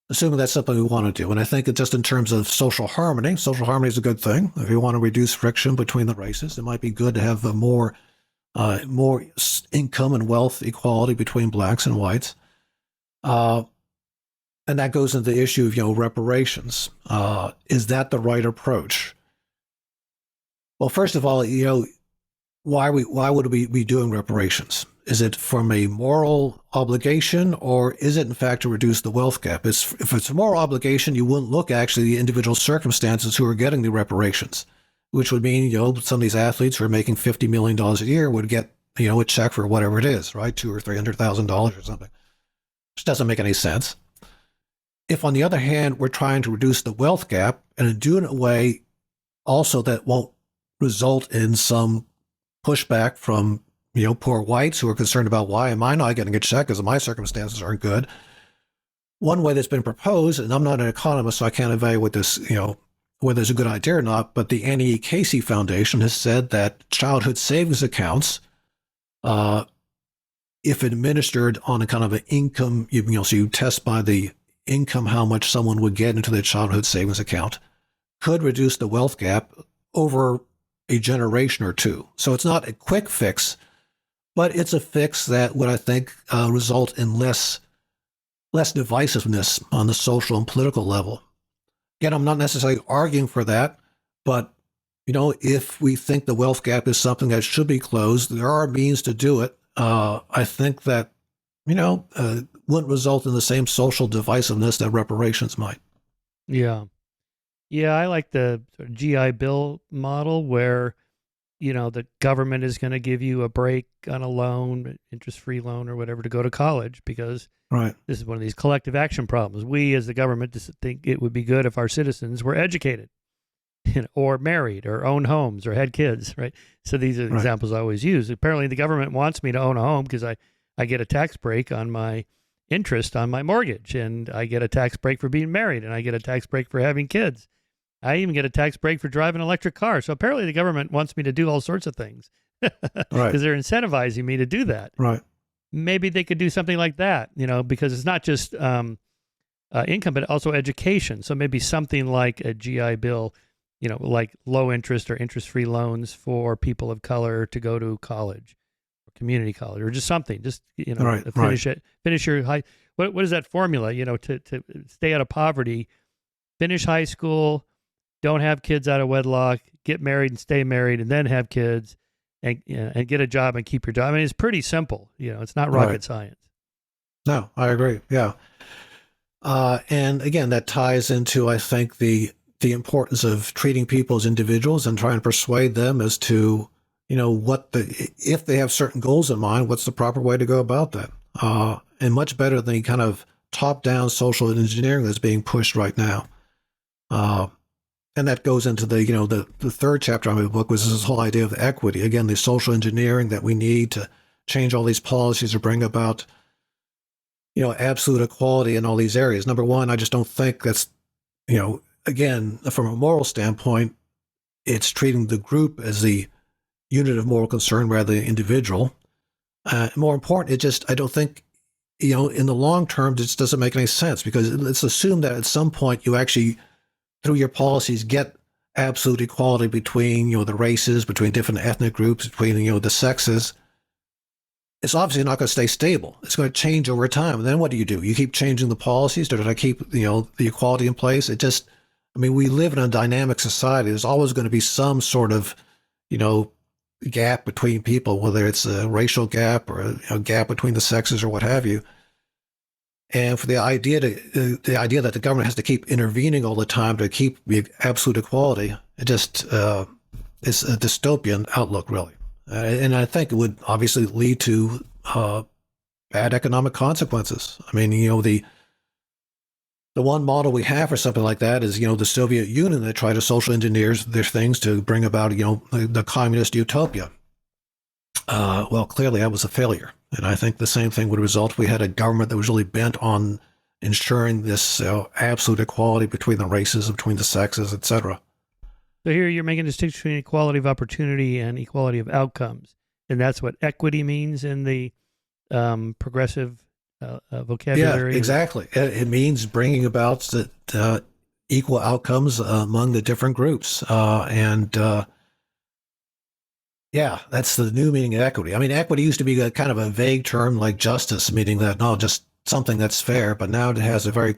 Assuming that's something we want to do. And I think just in terms of social harmony is a good thing. If you want to reduce friction between the races, it might be good to have more income and wealth equality between blacks and whites. And that goes into the issue of, reparations. Is that the right approach? Well, first of all, why would we be doing reparations? Is it from a moral obligation, or is it in fact to reduce the wealth gap? If it's a moral obligation, you wouldn't look actually at the individual circumstances who are getting the reparations, which would mean, some of these athletes who are making $50 million a year would get, a check for whatever it is, right? $200,000 or $300,000 or something, which doesn't make any sense. If, on the other hand, we're trying to reduce the wealth gap and do it in a way also that won't result in some pushback from, poor whites who are concerned about why am I not getting a check because my circumstances aren't good. One way that's been proposed, and I'm not an economist, so I can't evaluate this, whether it's a good idea or not, but the Annie E. Casey Foundation has said that childhood savings accounts, if administered on a kind of an income, so you test by the income how much someone would get into their childhood savings account, could reduce the wealth gap over a generation or two. So it's not a quick fix, but it's a fix that would, I think, result in less divisiveness on the social and political level. Again, I'm not necessarily arguing for that, but if we think the wealth gap is something that should be closed, there are means to do it. I think that wouldn't result in the same social divisiveness that reparations might. Yeah. Yeah, I like the sort of GI Bill model where, the government is going to give you a break on a loan, interest-free loan or whatever, to go to college because this is one of these collective action problems. We as the government just think it would be good if our citizens were educated or married or owned homes or had kids, right? So these are examples I always use. Apparently the government wants me to own a home because I get a tax break on my interest on my mortgage, and I get a tax break for being married, and I get a tax break for having kids. I even get a tax break for driving an electric car. So apparently the government wants me to do all sorts of things because they're incentivizing me to do that. Right. Maybe they could do something like that, because it's not just income, but also education. So maybe something like a GI Bill, like low interest or interest-free loans for people of color to go to college, community college, or just something, finish your high. What is that formula? To stay out of poverty, finish high school, don't have kids out of wedlock, get married and stay married, and then have kids, and get a job and keep your job. I mean, it's pretty simple. It's not rocket science. No, I agree. Yeah, and again, that ties into, I think, the importance of treating people as individuals and trying to persuade them as to if they have certain goals in mind, what's the proper way to go about that? And much better than the kind of top-down social engineering that's being pushed right now. And that goes into the third chapter of my book, was this whole idea of equity. Again, the social engineering that we need to change all these policies or bring about, absolute equality in all these areas. Number one, I just don't think that's, again, from a moral standpoint, it's treating the group as the unit of moral concern rather than individual. More important, I don't think, in the long term, it just doesn't make any sense, because let's assume that at some point you actually, through your policies, get absolute equality between, the races, between different ethnic groups, between, the sexes. It's obviously not going to stay stable. It's going to change over time. And then what do? You keep changing the policies to keep, the equality in place? We live in a dynamic society. There's always going to be some sort of gap between people, whether it's a racial gap or a gap between the sexes or what have you. And for the idea that the government has to keep intervening all the time to keep absolute equality, it just is a dystopian outlook, really. And I think it would obviously lead to bad economic consequences. I mean, the one model we have for something like that is, the Soviet Union that tried to social engineer their things to bring about, the communist utopia. Well, clearly that was a failure. And I think the same thing would result if we had a government that was really bent on ensuring this absolute equality between the races, between the sexes, etc. So here you're making a distinction between equality of opportunity and equality of outcomes. And that's what equity means in the progressive vocabulary. Yeah, exactly. It means bringing about the equal outcomes among the different groups. Yeah, that's the new meaning of equity. I mean, equity used to be a kind of a vague term like justice, meaning that, no, just something that's fair, but now it has a very,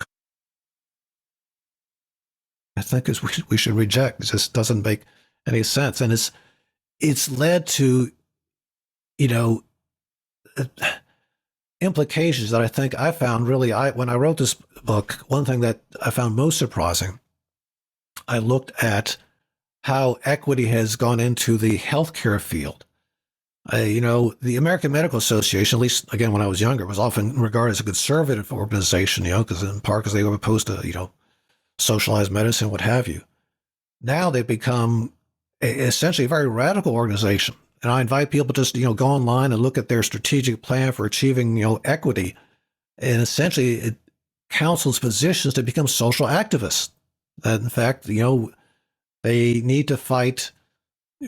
I think we should reject. It just doesn't make any sense. And it's led to, implications that I think I found really, when I wrote this book, one thing that I found most surprising, I looked at how equity has gone into the healthcare field. The American Medical Association, at least again when I was younger, was often regarded as a conservative organization, because in part because they were opposed to, socialized medicine, what have you. Now they've become essentially a very radical organization. And I invite people to just, go online and look at their strategic plan for achieving, equity. And essentially it counsels physicians to become social activists. That in fact, they need to fight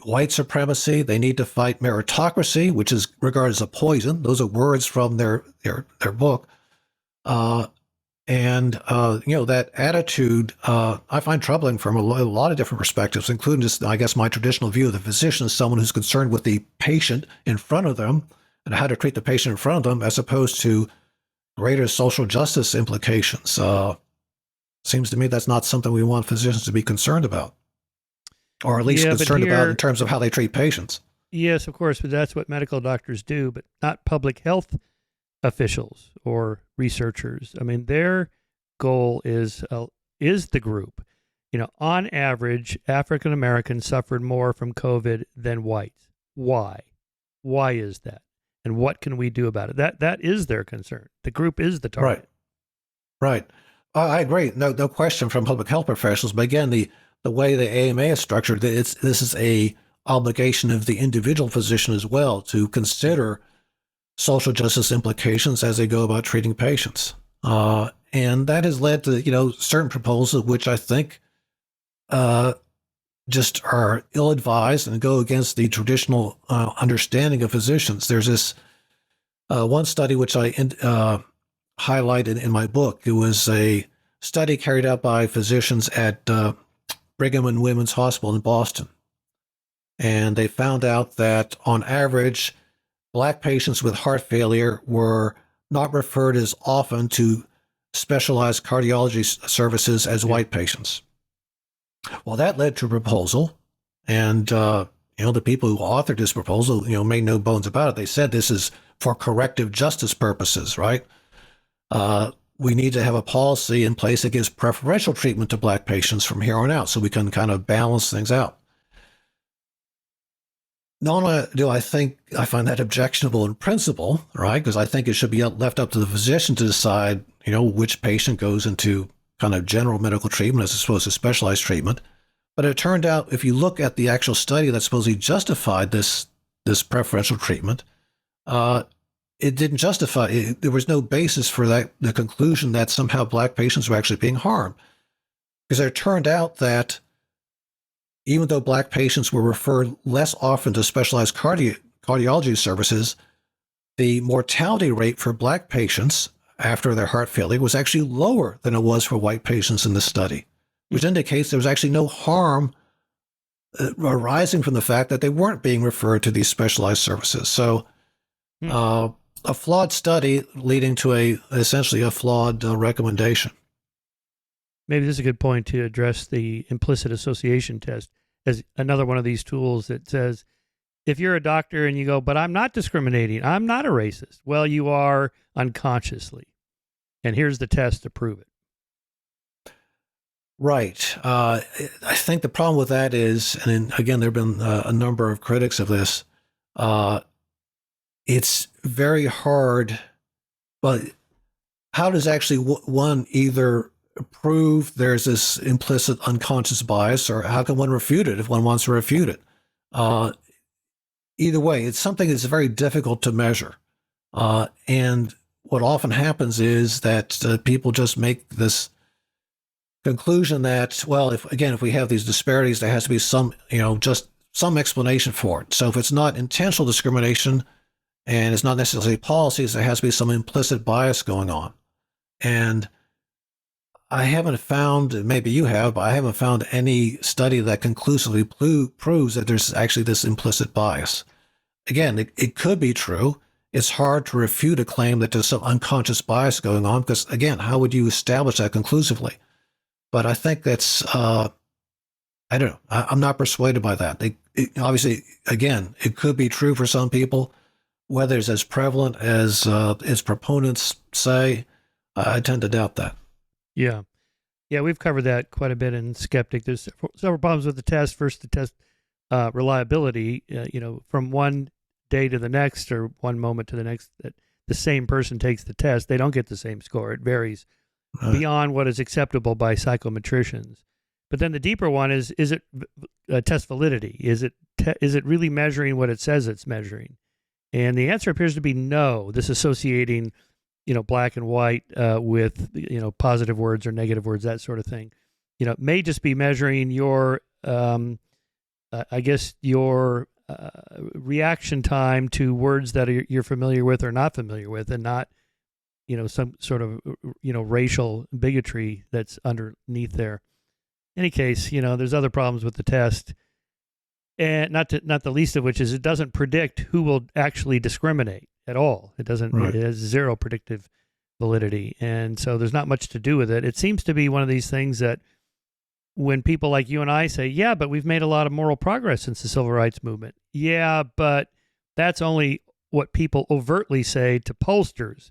white supremacy. They need to fight meritocracy, which is regarded as a poison. Those are words from their book. That attitude, I find troubling from a lot of different perspectives, including just, I guess, my traditional view of the physician as someone who's concerned with the patient in front of them and how to treat the patient in front of them, as opposed to greater social justice implications. Seems to me that's not something we want physicians to be concerned about, or at least concerned about in terms of how they treat patients. Yes, of course, but that's what medical doctors do, but not public health officials or researchers. I mean, their goal is the group. On average, African Americans suffered more from COVID than whites. Why? Why is that? And what can we do about it? That is their concern. The group is the target. Right. I agree. No question from public health professionals. But again, the way the AMA is structured, this is a obligation of the individual physician as well to consider social justice implications as they go about treating patients. And that has led to, certain proposals which I think just are ill-advised and go against the traditional understanding of physicians. There's this one study which I highlighted in my book. It was a study carried out by physicians at Brigham and Women's Hospital in Boston. And they found out that on average, Black patients with heart failure were not referred as often to specialized cardiology services as white patients. Well, that led to a proposal, and the people who authored this proposal, made no bones about it. They said this is for corrective justice purposes, right? We need to have a policy in place that gives preferential treatment to Black patients from here on out, so we can kind of balance things out. Not only do I find that objectionable in principle, right? Because I think it should be left up to the physician to decide, which patient goes into kind of general medical treatment as opposed to specialized treatment. But it turned out, if you look at the actual study that supposedly justified this preferential treatment, it didn't justify it. There was no basis for that, the conclusion that somehow Black patients were actually being harmed. Because it turned out that even though Black patients were referred less often to specialized cardiology services, the mortality rate for Black patients after their heart failure was actually lower than it was for white patients in the study, which indicates there was actually no harm arising from the fact that they weren't being referred to these specialized services. So a flawed study leading to essentially a flawed recommendation. Maybe this is a good point to address the implicit association test. as another one of these tools that says, if you're a doctor and you go, but I'm not discriminating, I'm not a racist. Well, you are unconsciously. And here's the test to prove it. Right. I think the problem with that is, and again, there have been a number of critics of this, it's very hard. Well, how does actually one either prove there's this implicit unconscious bias, or how can one refute it if one wants to refute it? Either way, it's something that's very difficult to measure. And what often happens is that people just make this conclusion that, well, if we have these disparities, there has to be some, just some explanation for it. So if it's not intentional discrimination and it's not necessarily policies, there has to be some implicit bias going on. And I haven't found, maybe you have, but I haven't found any study that conclusively proves that there's actually this implicit bias. Again, it could be true. It's hard to refute a claim that there's some unconscious bias going on because, again, how would you establish that conclusively? But I think that's, I don't know, I'm not persuaded by that. Obviously, again, it could be true for some people. Whether it's as prevalent as its proponents say, I tend to doubt that. Yeah. Yeah, we've covered that quite a bit in Skeptic. There's several problems with the test. First, the test reliability, from one day to the next or one moment to the next, that the same person takes the test. They don't get the same score. It varies beyond what is acceptable by psychometricians. But then the deeper one is it test validity? Is it really measuring what it says it's measuring? And the answer appears to be no. This associating black and white with, positive words or negative words, that sort of thing. It may just be measuring your, your reaction time to words that you're familiar with or not familiar with, and not, some sort of, racial bigotry that's underneath there. In any case, there's other problems with the test, and not the least of which is it doesn't predict who will actually discriminate at all. It doesn't. Right. It has zero predictive validity, and so there's not much to do with it. It seems to be one of these things that when people like you and I say, yeah, but we've made a lot of moral progress since the civil rights movement. Yeah, but that's only what people overtly say to pollsters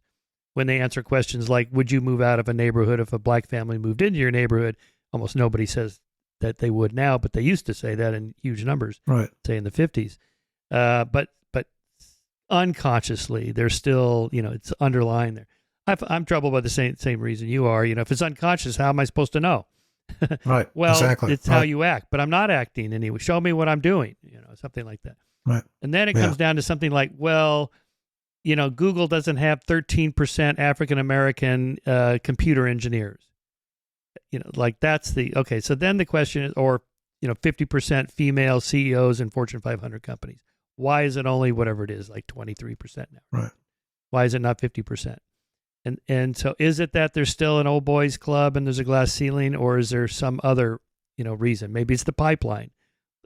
when they answer questions like, would you move out of a neighborhood if a black family moved into your neighborhood? Almost nobody says that they would now, but they used to say that in huge numbers, right? Say in the 50s. But unconsciously, there's still, it's underlying there. I'm troubled by the same reason you are. If it's unconscious, how am I supposed to know? Right. Well, exactly. It's how you act, but I'm not acting anyway. Show me what I'm doing, something like that. Right. And then it comes down to something like, well, Google doesn't have 13% African-American computer engineers. That's okay. So then the question is, or, 50% female CEOs in Fortune 500 companies. Why is it only whatever it is, like 23% now? Right. Why is it not 50%? And so is it that there's still an old boys club and there's a glass ceiling, or is there some other, reason? Maybe it's the pipeline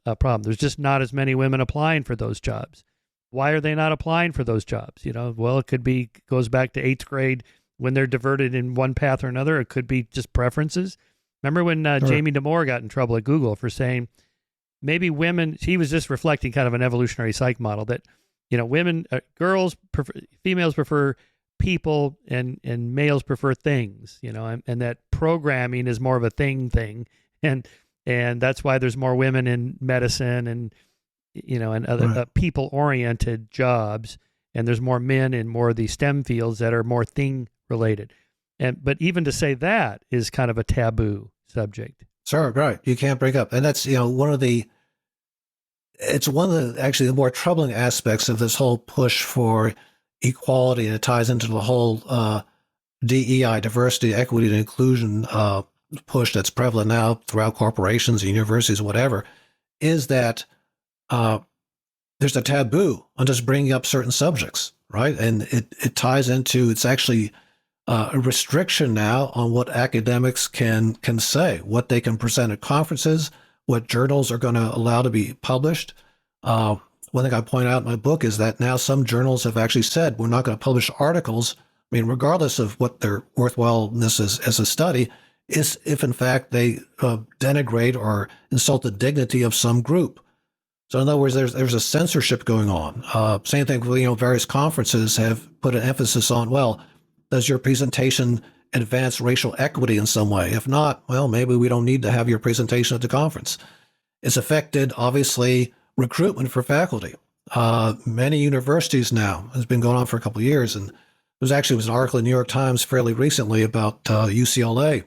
problem. There's just not as many women applying for those jobs. Why are they not applying for those jobs? Well, it could be, goes back to 8th grade when they're diverted in one path or another. It could be just preferences. Remember when Jamie Damore got in trouble at Google for saying maybe women, he was just reflecting kind of an evolutionary psych model that, women, females prefer people and males prefer things, and that programming is more of a thing. And that's why there's more women in medicine and, and other people oriented jobs. And there's more men in more of these STEM fields that are more thing related. But even to say that is kind of a taboo subject. Sure. Right. You can't break up. And that's, it's one of the actually the more troubling aspects of this whole push for equality, and it ties into the whole DEI, diversity, equity, and inclusion push that's prevalent now throughout corporations, universities, whatever, is that there's a taboo on just bringing up certain subjects, right? And it ties into, it's actually a restriction now on what academics can say, what they can present at conferences, what journals are going to allow to be published. One thing I point out in my book is that now some journals have actually said we're not going to publish articles. I mean, regardless of what their worthwhileness is as a study, is if, in fact, they denigrate or insult the dignity of some group. So, in other words, there's a censorship going on. Same thing with, various conferences have put an emphasis on, well, does your presentation advance racial equity in some way? If not, well, maybe we don't need to have your presentation at the conference. It's affected, obviously, recruitment for faculty. Many universities now, it's been going on for a couple of years, and was an article in the New York Times fairly recently about UCLA,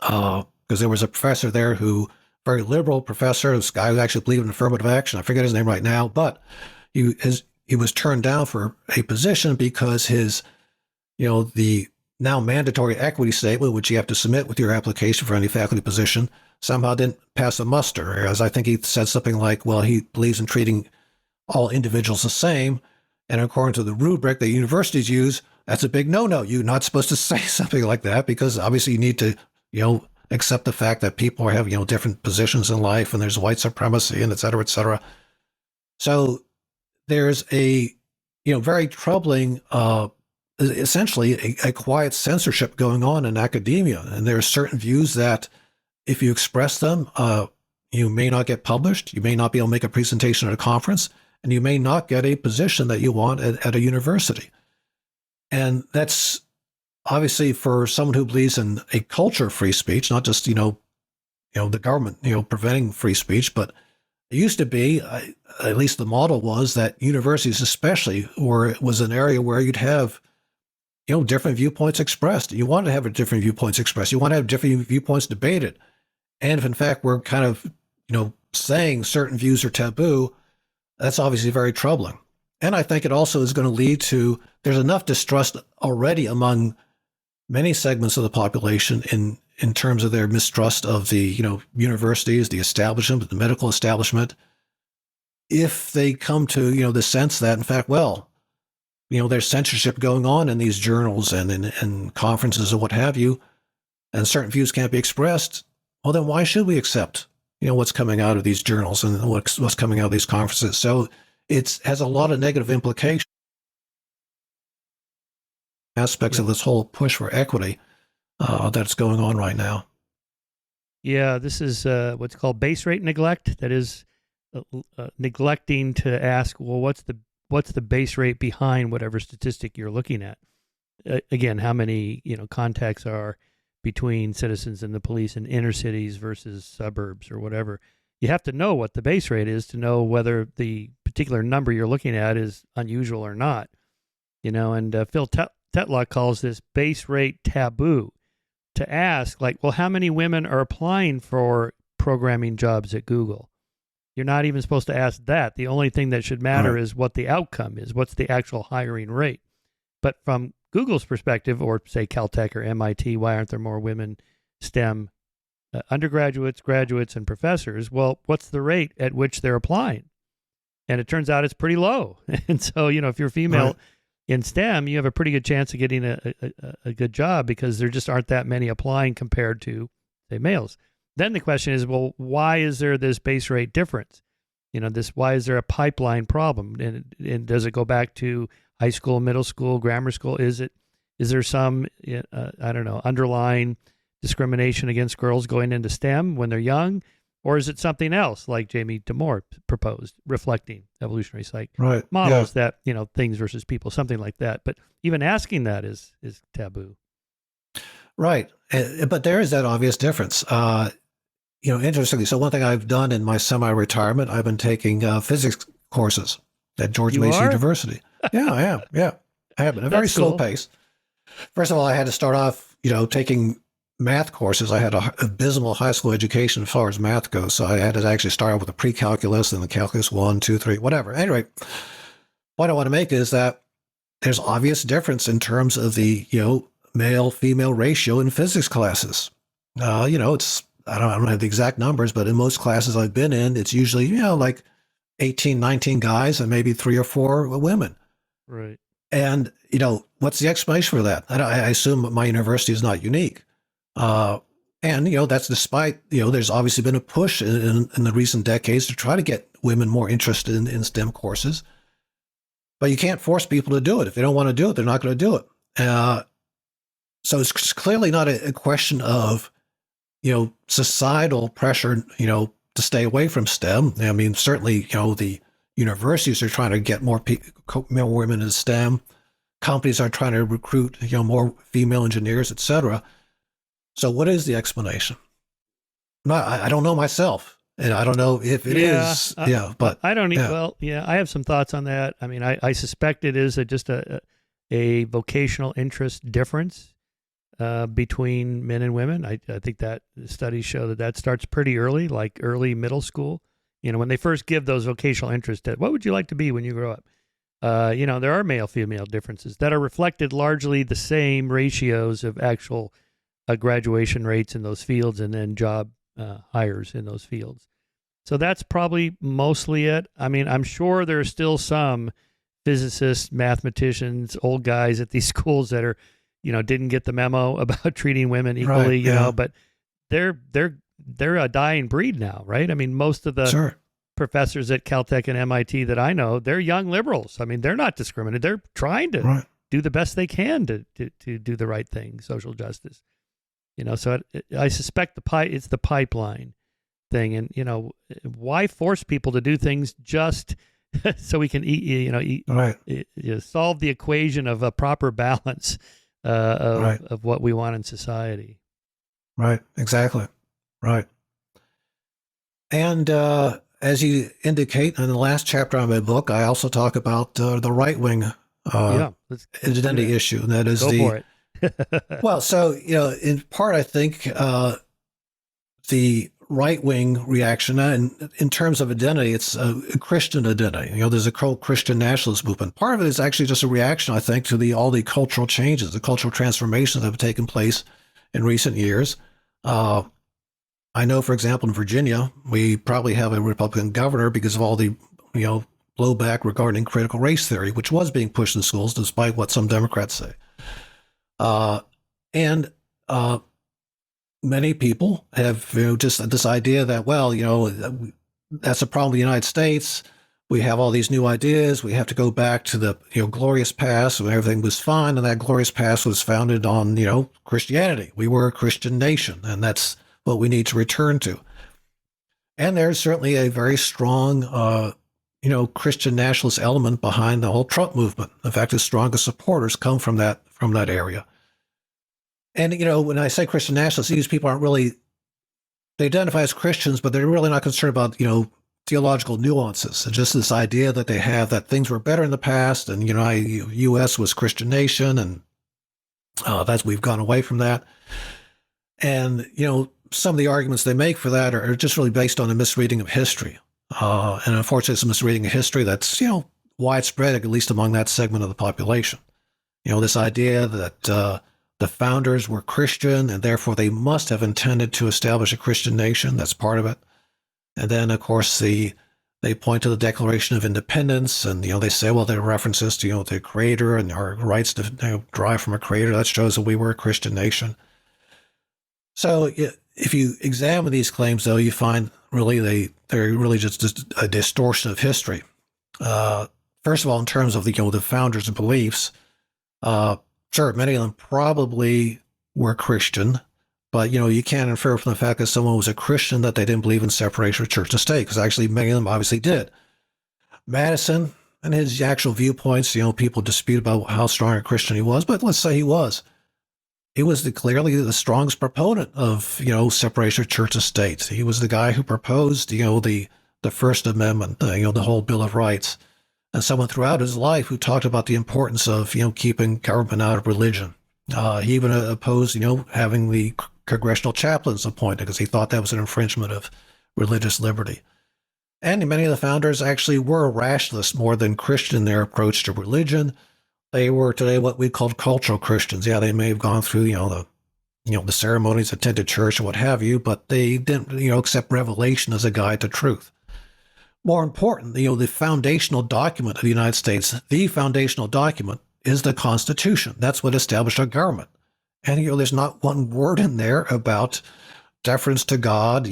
because there was a professor there very liberal professor, this guy who actually believed in affirmative action. I forget his name right now, but he was turned down for a position because the now mandatory equity statement, which you have to submit with your application for any faculty position, somehow didn't pass the muster. As I think he said something like, well, he believes in treating all individuals the same. And according to the rubric that universities use, that's a big no-no. You're not supposed to say something like that because obviously you need to, accept the fact that people have, different positions in life and there's white supremacy and et cetera, et cetera. So there's a, very troubling, essentially a quiet censorship going on in academia. And there are certain views that if you express them, you may not get published. You may not be able to make a presentation at a conference, and you may not get a position that you want at a university. And that's obviously for someone who believes in a culture of free speech, not just, the government, preventing free speech, but it used to be, at least the model was that universities especially was an area where you'd have, different viewpoints expressed. You wanted to have different viewpoints expressed. You want to have different viewpoints debated. And if in fact we're kind of, saying certain views are taboo, that's obviously very troubling. And I think it also is going to lead to, there's enough distrust already among many segments of the population in terms of their mistrust of the, universities, the establishment, the medical establishment. If they come to, the sense that, in fact, well, there's censorship going on in these journals and in conferences and what have you, and certain views can't be expressed, well, then why should we accept, what's coming out of these journals and what's coming out of these conferences? So it has a lot of negative implications, aspects of this whole push for equity that's going on right now. Yeah, this is what's called base rate neglect. That is neglecting to ask, well, what's the base rate behind whatever statistic you're looking at? Again, how many contacts are between citizens and the police in inner cities versus suburbs or whatever? You have to know what the base rate is to know whether the particular number you're looking at is unusual or not. And Phil Tetlock calls this base rate taboo, to ask, like, well, how many women are applying for programming jobs at Google? You're not even supposed to ask that. The only thing that should matter is what the outcome is, what's the actual hiring rate. But from Google's perspective, or say Caltech or MIT, why aren't there more women STEM undergraduates, graduates, and professors? Well, what's the rate at which they're applying? And it turns out it's pretty low. And so, if you're female in STEM, you have a pretty good chance of getting a good job because there just aren't that many applying compared to, say, males. Then the question is, well, why is there this base rate difference? Why is there a pipeline problem? And does it go back to high school, middle school, grammar school? Is there some, underlying discrimination against girls going into STEM when they're young? Or is it something else like Jamie Damore proposed, reflecting evolutionary psych models that, things versus people, something like that. But even asking that is taboo. Right. But there is that obvious difference. Interestingly, so one thing I've done in my semi-retirement, I've been taking physics courses at George Mason University. Yeah, I am. Yeah, I have been. A very slow pace. First of all, I had to start off, taking math courses. I had an abysmal high school education as far as math goes. So I had to actually start out with the pre-calculus and the calculus 1, 2, 3, whatever. Anyway, what I want to make is that there's obvious difference in terms of the, male-female ratio in physics classes. It's, I don't have the exact numbers, but in most classes I've been in, it's usually, like 18, 19 guys and maybe 3 or 4 women. Right. And, what's the explanation for that? I assume my university is not unique. And, that's despite, there's obviously been a push in the recent decades to try to get women more interested in STEM courses. But you can't force people to do it. If they don't want to do it, they're not going to do it. So it's clearly not a question of, societal pressure, to stay away from STEM. I mean, certainly, the universities are trying to get more women in STEM. Companies are trying to recruit, more female engineers, etc. So what is the explanation? I don't know myself, and I don't know if it is. But I don't. Well, I have some thoughts on that. I mean, I suspect it is just a vocational interest difference between men and women. I think that studies show that starts pretty early, like early middle school. When they first give those vocational interests, what would you like to be when you grow up? There are male-female differences that are reflected largely the same ratios of actual graduation rates in those fields and then job hires in those fields. So that's probably mostly it. I mean, I'm sure there are still some physicists, mathematicians, old guys at these schools that are, didn't get the memo about treating women equally, but they're a dying breed now, right? I mean, most of the professors at Caltech and MIT that I know, they're young liberals. I mean, they're not discriminated. They're trying to do the best they can to do the right thing, social justice. So I suspect it's the pipeline thing. And, why force people to do things just so we can solve the equation of a proper balance of what we want in society. Right. Exactly. Right. And as you indicate in the last chapter of my book, I also talk about the right-wing identity issue. And that is for it. Well, so, in part, I think the right-wing reaction, and in terms of identity, it's a Christian identity. There's a Christian nationalist movement. Part of it is actually just a reaction, I think, to all the cultural changes, the cultural transformations that have taken place in recent years. I know, for example, in Virginia, we probably have a Republican governor because of all the, blowback regarding critical race theory, which was being pushed in schools, despite what some Democrats say. And many people have just this idea that, well, that's a problem in the United States. We have all these new ideas. We have to go back to the glorious past when everything was fine, and that glorious past was founded on Christianity. We were a Christian nation, and that's what we need to return to. And there's certainly a very strong Christian nationalist element behind the whole Trump movement. In fact, its strongest supporters come from that area. And, when I say Christian nationalists, these people aren't really, they identify as Christians, but they're really not concerned about, theological nuances. It's just this idea that they have that things were better in the past, and, U.S. was Christian nation, and we've gone away from that. And, some of the arguments they make for that are just really based on a misreading of history. And unfortunately, it's a misreading of history that's, widespread, at least among that segment of the population. This idea that the founders were Christian, and therefore they must have intended to establish a Christian nation. That's part of it. And then, of course, they point to the Declaration of Independence, and they say, well, there are references to the Creator and our rights to derive from a Creator. That shows that we were a Christian nation. So if you examine these claims, though, you find really they're really just a distortion of history. First of all, in terms of the founders' beliefs, sure, many of them probably were Christian, but you can't infer from the fact that someone was a Christian that they didn't believe in separation of church and state, because actually many of them obviously did. Madison and his actual viewpoints, people dispute about how strong a Christian he was, but let's say he was. He was clearly the strongest proponent of, separation of church and state. He was the guy who proposed, the First Amendment, the whole Bill of Rights. And someone throughout his life who talked about the importance of, keeping government out of religion. He even opposed, having the congressional chaplains appointed because he thought that was an infringement of religious liberty. And many of the founders actually were rationalists more than Christian in their approach to religion. They were today what we call cultural Christians. Yeah, they may have gone through, the ceremonies, attended church, or what have you, but they didn't, accept revelation as a guide to truth. More important, the foundational document of the United States, the foundational document is the Constitution. That's what established our government. And, there's not one word in there about deference to God,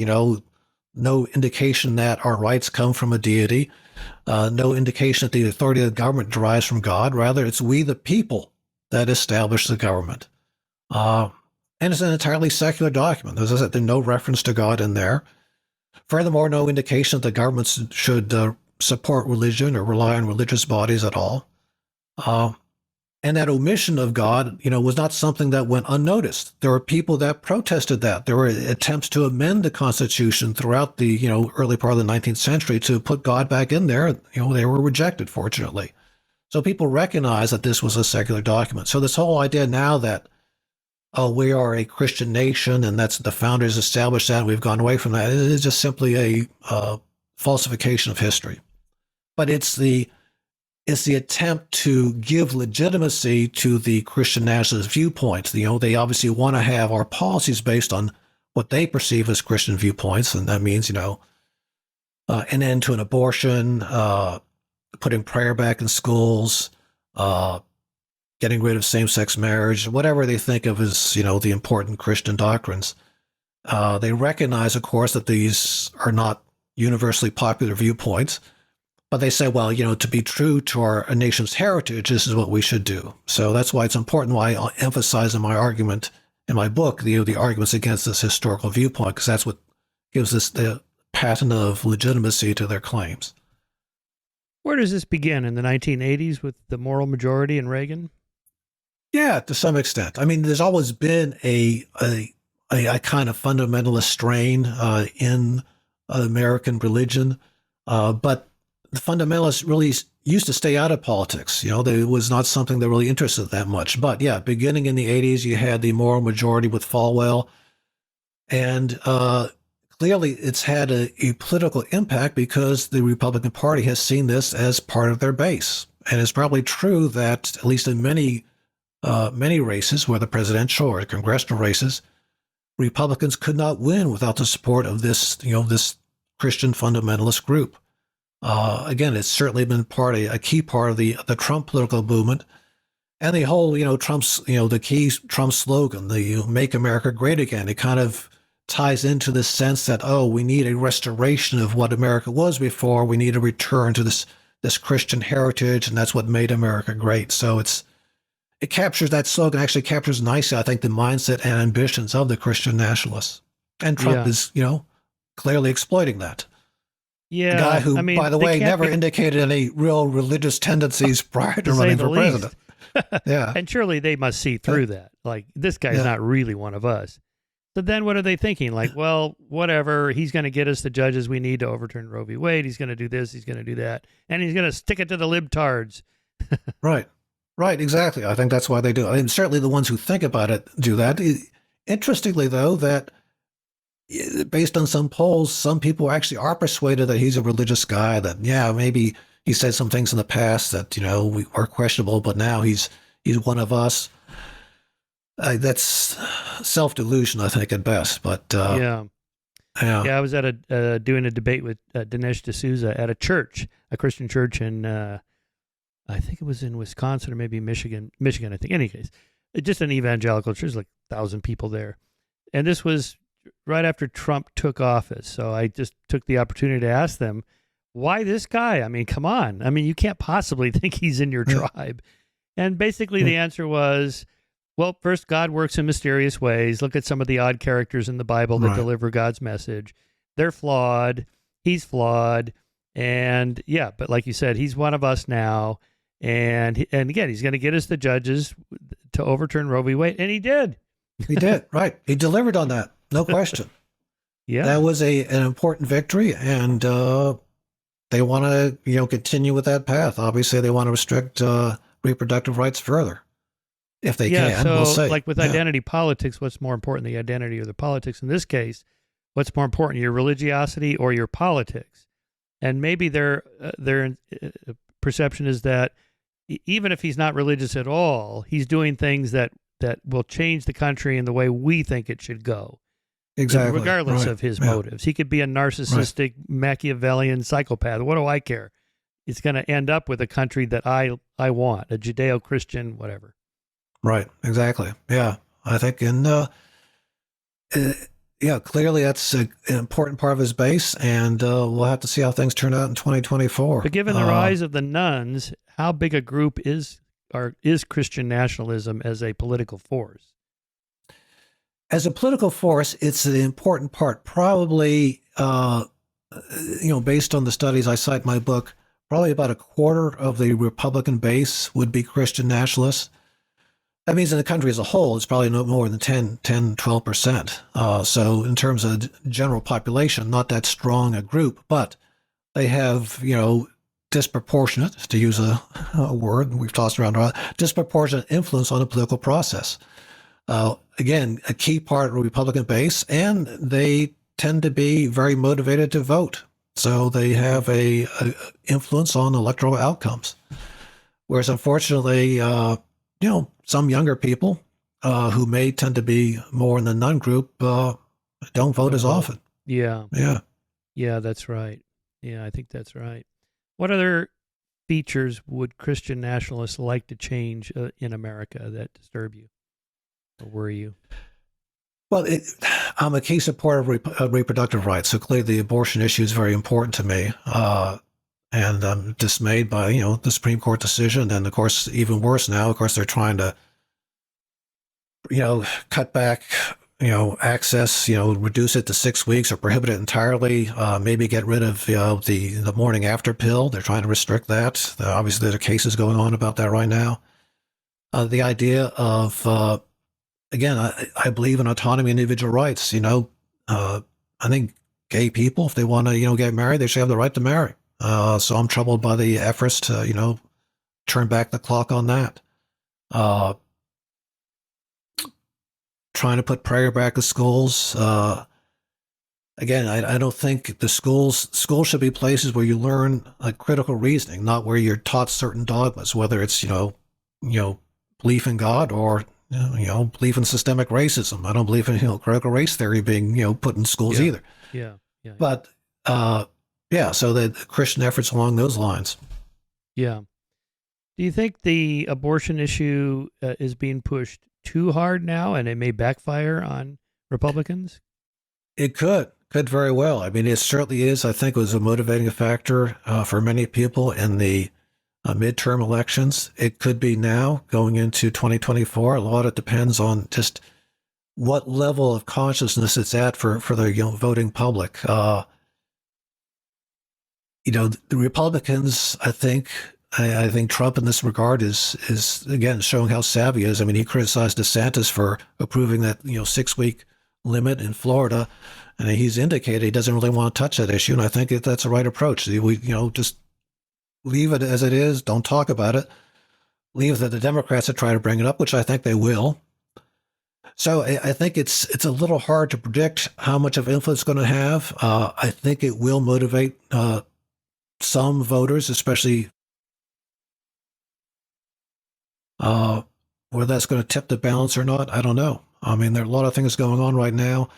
no indication that our rights come from a deity, no indication that the authority of the government derives from God. Rather, it's we, the people, that establish the government. Uh, and it's an entirely secular document. As I said, there's no reference to God in there. Furthermore, no indication that the governments should support religion or rely on religious bodies at all. Uh, and that omission of God, was not something that went unnoticed. There were people that protested that. There were attempts to amend the Constitution throughout the, early part of the 19th century to put God back in there. They were rejected, fortunately. So people recognize that this was a secular document. So this whole idea now that, oh, we are a Christian nation and that's the founders established that, we've gone away from that, it is just simply a falsification of history. But it's the attempt to give legitimacy to the Christian nationalist viewpoints. They obviously want to have our policies based on what they perceive as Christian viewpoints, and that means, an end to an abortion, putting prayer back in schools, getting rid of same-sex marriage, whatever they think of as, the important Christian doctrines. They recognize, of course, that these are not universally popular viewpoints, but they say, well, to be true to our nation's heritage, this is what we should do. So that's why it's important, why I emphasize in my argument, in my book, the arguments against this historical viewpoint, because that's what gives us the patent of legitimacy to their claims. Where does this begin? In the 1980s with the moral majority and Reagan? Yeah, to some extent. I mean, there's always been a kind of fundamentalist strain in American religion, but the fundamentalists really used to stay out of politics. It was not something that really interested that much. But yeah, beginning in the 80s, you had the moral majority with Falwell. And clearly it's had a political impact because the Republican Party has seen this as part of their base. And it's probably true that, at least in many races, whether presidential or congressional races, Republicans could not win without the support of this Christian fundamentalist group. Again, it's certainly been a key part of the Trump political movement, and the whole, Trump's, the key Trump slogan, the "Make America Great Again." It kind of ties into this sense that, oh, we need a restoration of what America was before. We need a return to this Christian heritage, and that's what made America great. So it captures, that slogan actually captures nicely, I think, the mindset and ambitions of the Christian nationalists, and Trump is, clearly exploiting that. Yeah, a guy who, by the way, never indicated any real religious tendencies prior to running for president. Yeah. And surely they must see through that. Like, this guy's not really one of us. So then what are they thinking? Like, well, whatever, he's going to get us the judges we need to overturn Roe v. Wade. He's going to do this, he's going to do that, and he's going to stick it to the libtards. Right, exactly. I think that's why they do it. I mean, certainly the ones who think about it do that. Interestingly, though, that based on some polls, some people actually are persuaded that he's a religious guy, that, maybe he said some things in the past that, we are questionable, but now he's one of us. That's self-delusion, I think, at best. But yeah, I was at doing a debate with Dinesh D'Souza at a church, a Christian church in, I think it was in Wisconsin or maybe Michigan, I think. In any case, just an evangelical church, like 1,000 people there. And this was right after Trump took office. So I just took the opportunity to ask them, why this guy? I mean, come on. I mean, you can't possibly think he's in your tribe. And basically the answer was, well, first, God works in mysterious ways. Look at some of the odd characters in the Bible that deliver God's message. They're flawed. He's flawed. And but like you said, he's one of us now. And again, he's going to get us the judges to overturn Roe v. Wade. And he did. He did, right. He delivered on that. No question. That was an important victory, and they want to, continue with that path. Obviously, they want to restrict reproductive rights further, if they can. So, we'll see. Like with identity politics, what's more important, the identity or the politics? In this case, what's more important, your religiosity or your politics? And maybe their perception is that even if he's not religious at all, he's doing things that will change the country in the way we think it should go. Exactly. Regardless of his motives. He could be a narcissistic, Machiavellian psychopath. What do I care? It's going to end up with a country that I want, a Judeo-Christian, whatever. Right. Exactly. Yeah. I think, clearly that's an important part of his base, and we'll have to see how things turn out in 2024. But given the rise of the nuns, how big a group is Christian nationalism as a political force? As a political force, it's an important part. Probably, based on the studies I cite in my book, probably about a quarter of the Republican base would be Christian nationalists. That means in the country as a whole, it's probably no more than 12%. So in terms of general population, not that strong a group, but they have, disproportionate, to use a word we've tossed around, disproportionate influence on the political process. Again, a key part of the Republican base, and they tend to be very motivated to vote. So they have a influence on electoral outcomes. Whereas unfortunately, some younger people who may tend to be more in the none group don't vote as often. Yeah. Yeah, that's right. Yeah, I think that's right. What other features would Christian nationalists like to change in America that disturb you or worry you? Well, I'm a key supporter of reproductive rights, so clearly the abortion issue is very important to me. And I'm dismayed by, the Supreme Court decision. And of course, even worse now, of course, they're trying to, cut back, access, reduce it to 6 weeks or prohibit it entirely, maybe get rid of, the morning after pill. They're trying to restrict that. Obviously, there are cases going on about that right now. The idea of, again, I believe in autonomy and individual rights. I think gay people, if they want to, get married, they should have the right to marry. So I'm troubled by the efforts to, turn back the clock on that. Trying to put prayer back in schools. Again, I don't think the schools should be places where you learn critical reasoning, not where you're taught certain dogmas, whether it's, belief in God or, belief in systemic racism. I don't believe in, critical race theory being, put in schools either. Yeah. But, so the Christian efforts along those lines. Yeah. Do you think the abortion issue is being pushed too hard now and it may backfire on Republicans? It could very well. I mean, it certainly is. I think it was a motivating factor for many people in the midterm elections. It could be now going into 2024. A lot of it depends on just what level of consciousness it's at for the voting public. The Republicans, I think Trump in this regard is again showing how savvy he is. I mean, he criticized DeSantis for approving that 6-week limit in Florida, and he's indicated he doesn't really want to touch that issue. And I think that's the right approach. We just leave it as it is. Don't talk about it. Leave it to the Democrats to try to bring it up, which I think they will. So I think it's a little hard to predict how much of influence it's going to have. I think it will motivate some voters, especially whether that's going to tip the balance or not, I don't know. I mean, there are a lot of things going on right now.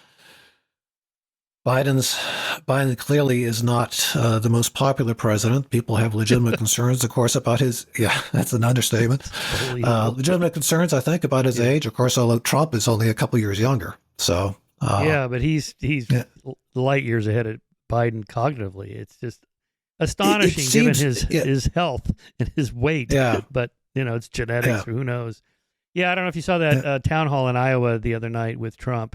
Biden clearly is not the most popular president. People have legitimate concerns, of course, about his. Yeah, that's an understatement. Legitimate concerns, I think, about his age. Of course, although Trump is only a couple years younger. So but he's light years ahead of Biden cognitively. It's just astonishing given his health and his weight. Yeah, but it's genetics. Or who knows? Yeah, I don't know if you saw that town hall in Iowa the other night with Trump,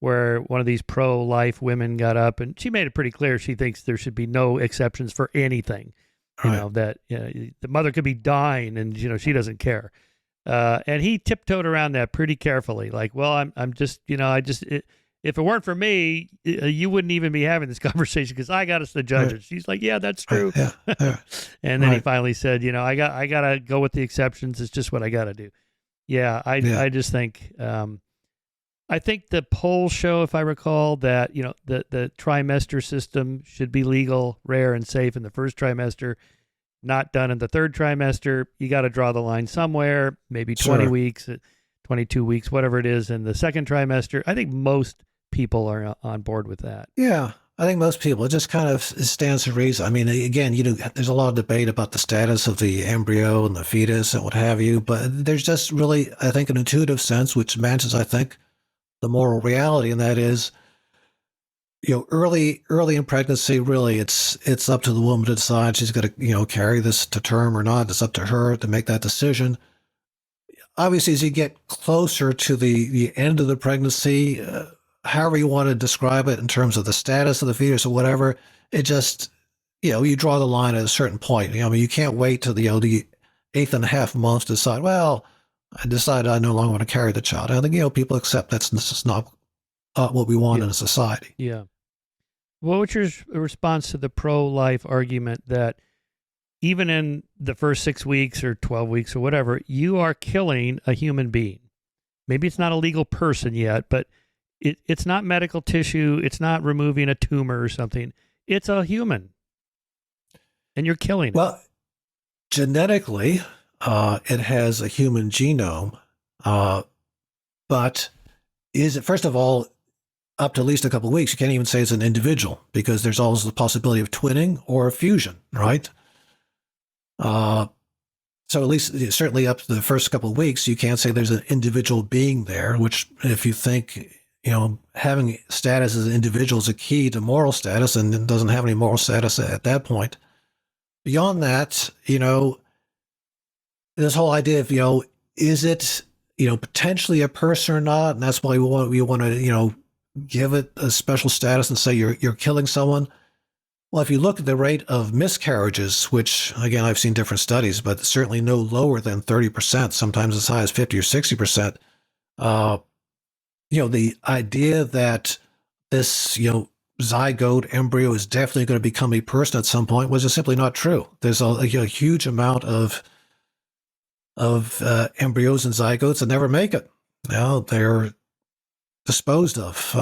where one of these pro-life women got up and she made it pretty clear she thinks there should be no exceptions for anything. That the mother could be dying and she doesn't care. And he tiptoed around that pretty carefully. Like, well, I'm just if it weren't for me, you wouldn't even be having this conversation because I got us the judges. Right. She's like, yeah, that's true. And then he finally said, I gotta go with the exceptions. It's just what I gotta do. Yeah, I just think. I think the polls show, if I recall, that the trimester system should be legal, rare, and safe in the first trimester, not done in the third trimester. You got to draw the line somewhere, maybe 20 weeks, 22 weeks, whatever it is in the second trimester. I think most people are on board with that. Yeah, I think most people. It just kind of stands to reason. I mean, again, there's a lot of debate about the status of the embryo and the fetus and what have you, but there's just really, I think, an intuitive sense which matches, I think, the moral reality, and that is, early in pregnancy, really, it's up to the woman to decide she's going to, carry this to term or not. It's up to her to make that decision. obviously, as you get closer to the end of the pregnancy, however you want to describe it in terms of the status of the fetus or whatever, it just, you draw the line at a certain point. I mean, you can't wait till the eighth and a half months to decide, well, I decided I no longer want to carry the child. I think, people accept that's just not what we want in a society. Yeah. Well, what's your response to the pro-life argument that even in the first 6 weeks or 12 weeks or whatever, you are killing a human being? Maybe it's not a legal person yet, but it's not medical tissue. It's not removing a tumor or something. It's a human, and you're killing it. Well, genetically, it has a human genome, but is it, first of all, up to at least a couple of weeks, you can't even say it's an individual because there's always the possibility of twinning or fusion, right? So at least certainly up to the first couple of weeks, you can't say there's an individual being there, which if you think, having status as an individual is a key to moral status and it doesn't have any moral status at that point. Beyond that, this whole idea of, is it, potentially a person or not? And that's why we want to, give it a special status and say you're killing someone. Well, if you look at the rate of miscarriages, which again, I've seen different studies, but certainly no lower than 30%, sometimes as high as 50 or 60%, the idea that this, zygote embryo is definitely going to become a person at some point was just simply not true. There's a huge amount of embryos and zygotes that never make it. They're disposed of.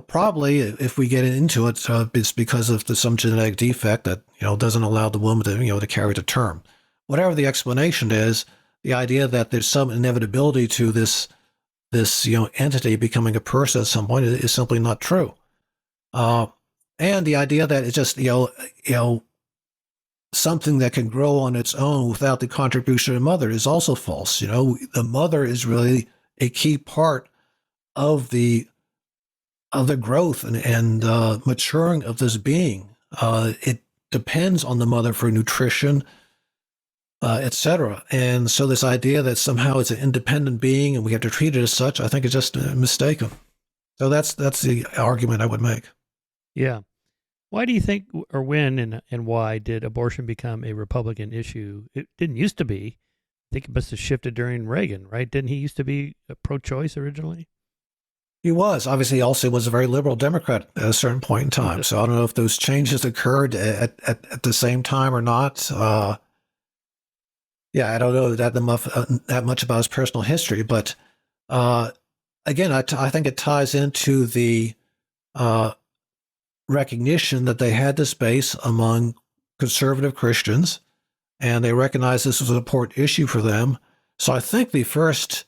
Probably if we get into it, it's because of some genetic defect that doesn't allow the woman to to carry to term. Whatever the explanation is, the idea that there's some inevitability to this entity becoming a person at some point is simply not true. And the idea that it's just something that can grow on its own without the contribution of the mother is also false. The mother is really a key part of the growth and maturing of this being. It depends on the mother for nutrition, etc. And so this idea that somehow it's an independent being and we have to treat it as such, I think is just mistaken. So that's the argument I would make. Yeah. Why do you think, or when and why did abortion become a Republican issue? It didn't used to be. I think it must have shifted during Reagan, right? Didn't he used to be pro-choice originally? He was. Obviously, he also was a very liberal Democrat at a certain point in time. So I don't know if those changes occurred at the same time or not. I don't know that much about his personal history. But again, I think it ties into the recognition that they had this base among conservative Christians, and they recognized this was an important issue for them. So I think the first,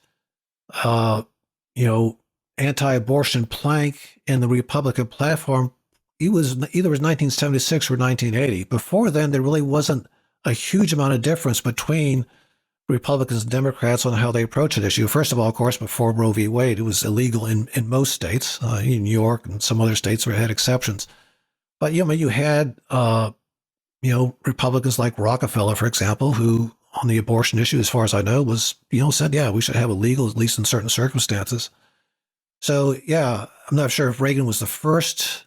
anti-abortion plank in the Republican platform, it was either 1976 or 1980. Before then, there really wasn't a huge amount of difference between Republicans and Democrats on how they approach an issue. First of all, of course, before Roe v. Wade, it was illegal in most states, in New York and some other states where it had exceptions. But you had Republicans like Rockefeller, for example, who on the abortion issue, as far as I know, was said, we should have it legal at least in certain circumstances. So I'm not sure if Reagan was the first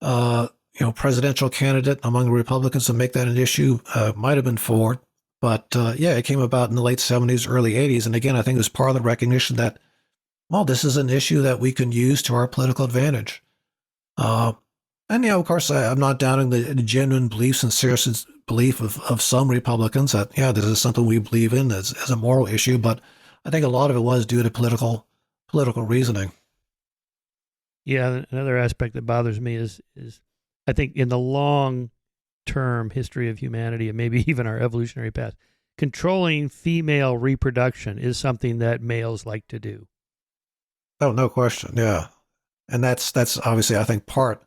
presidential candidate among the Republicans to make that an issue. Might have been Ford. But it came about in the late 70s, early 80s. And again, I think it was part of the recognition that, this is an issue that we can use to our political advantage. And of course, I'm not doubting the genuine beliefs and serious belief of some Republicans that, this is something we believe in as a moral issue. But I think a lot of it was due to political reasoning. Yeah, another aspect that bothers me is I think in the long-term history of humanity and maybe even our evolutionary past, controlling female reproduction is something that males like to do. Oh, no question. Yeah. And that's obviously, I think, part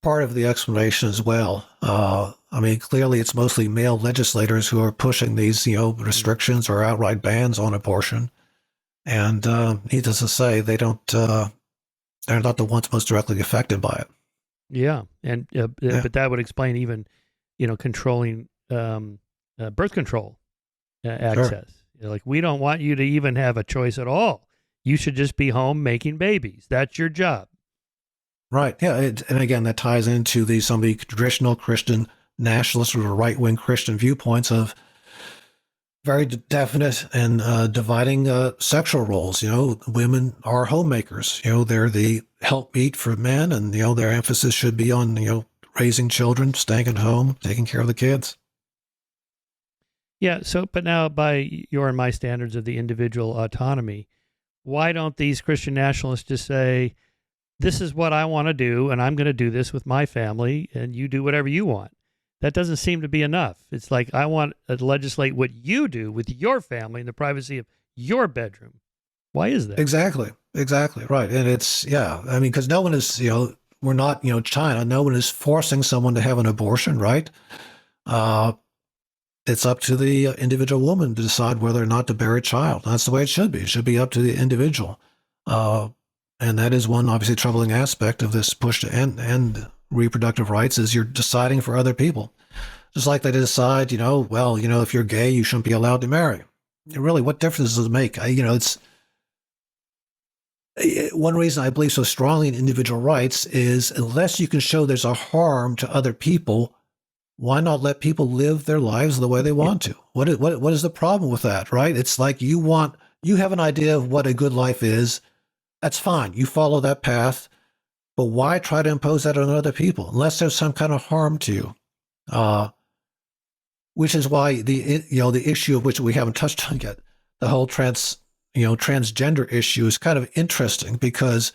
of the explanation as well. Clearly it's mostly male legislators who are pushing these, restrictions or outright bans on abortion. And needless to say, they're not the ones most directly affected by it. Yeah. And, but that would explain even, controlling birth control access. Sure. They're like, we don't want you to even have a choice at all. You should just be home making babies. That's your job. Right. Yeah. And again, that ties into some of the traditional Christian nationalist or right-wing Christian viewpoints of very definite and dividing sexual roles. Women are homemakers. They're the helpmeet for men, and their emphasis should be on raising children, staying at home, taking care of the kids. Yeah. So, but now by your and my standards of the individual autonomy, why don't these Christian nationalists just say, this is what I want to do, and I'm going to do this with my family, and you do whatever you want? That doesn't seem to be enough. It's like, I want to legislate what you do with your family in the privacy of your bedroom. Why is that? Exactly. Right. And it's, because no one is, we're not, China. No one is forcing someone to have an abortion, right? It's up to the individual woman to decide whether or not to bear a child. That's the way it should be. It should be up to the individual. And that is one obviously troubling aspect of this push to end reproductive rights, is you're deciding for other people. Just like they decide, if you're gay, you shouldn't be allowed to marry. Really, what difference does it make? It's one reason I believe so strongly in individual rights is, unless you can show there's a harm to other people, why not let people live their lives the way they want to? What is the problem with that, right? It's like you have an idea of what a good life is. That's fine. You follow that path, but why try to impose that on other people unless there's some kind of harm to you? Which is why the issue of which we haven't touched on yet, the whole transgender issue, is kind of interesting, because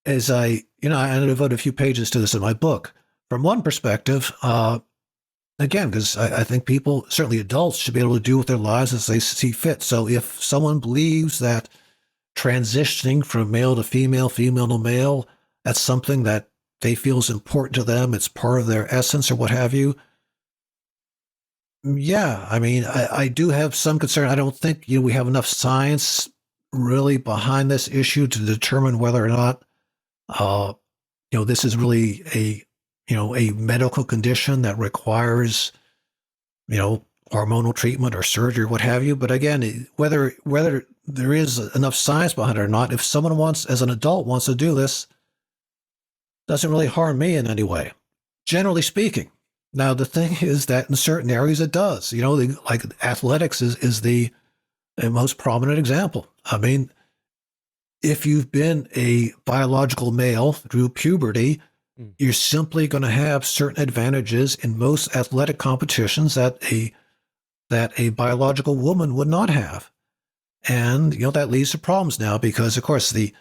as I devote a few pages to this in my book. From one perspective, again, because I think people, certainly adults, should be able to do with their lives as they see fit. So if someone believes that transitioning from male to female, female to male, that's something that they feel is important to them, it's part of their essence or what have you. Yeah, I do have some concern. I don't think we have enough science really behind this issue to determine whether or not this is really a medical condition that requires hormonal treatment or surgery or what have you. But again, whether there is enough science behind it or not, if someone as an adult wants to do this, doesn't really harm me in any way, generally speaking. Now, the thing is that in certain areas it does. Like athletics is the most prominent example. If you've been a biological male through puberty, you're simply going to have certain advantages in most athletic competitions that a biological woman would not have. And, that leads to problems now, because, of course, the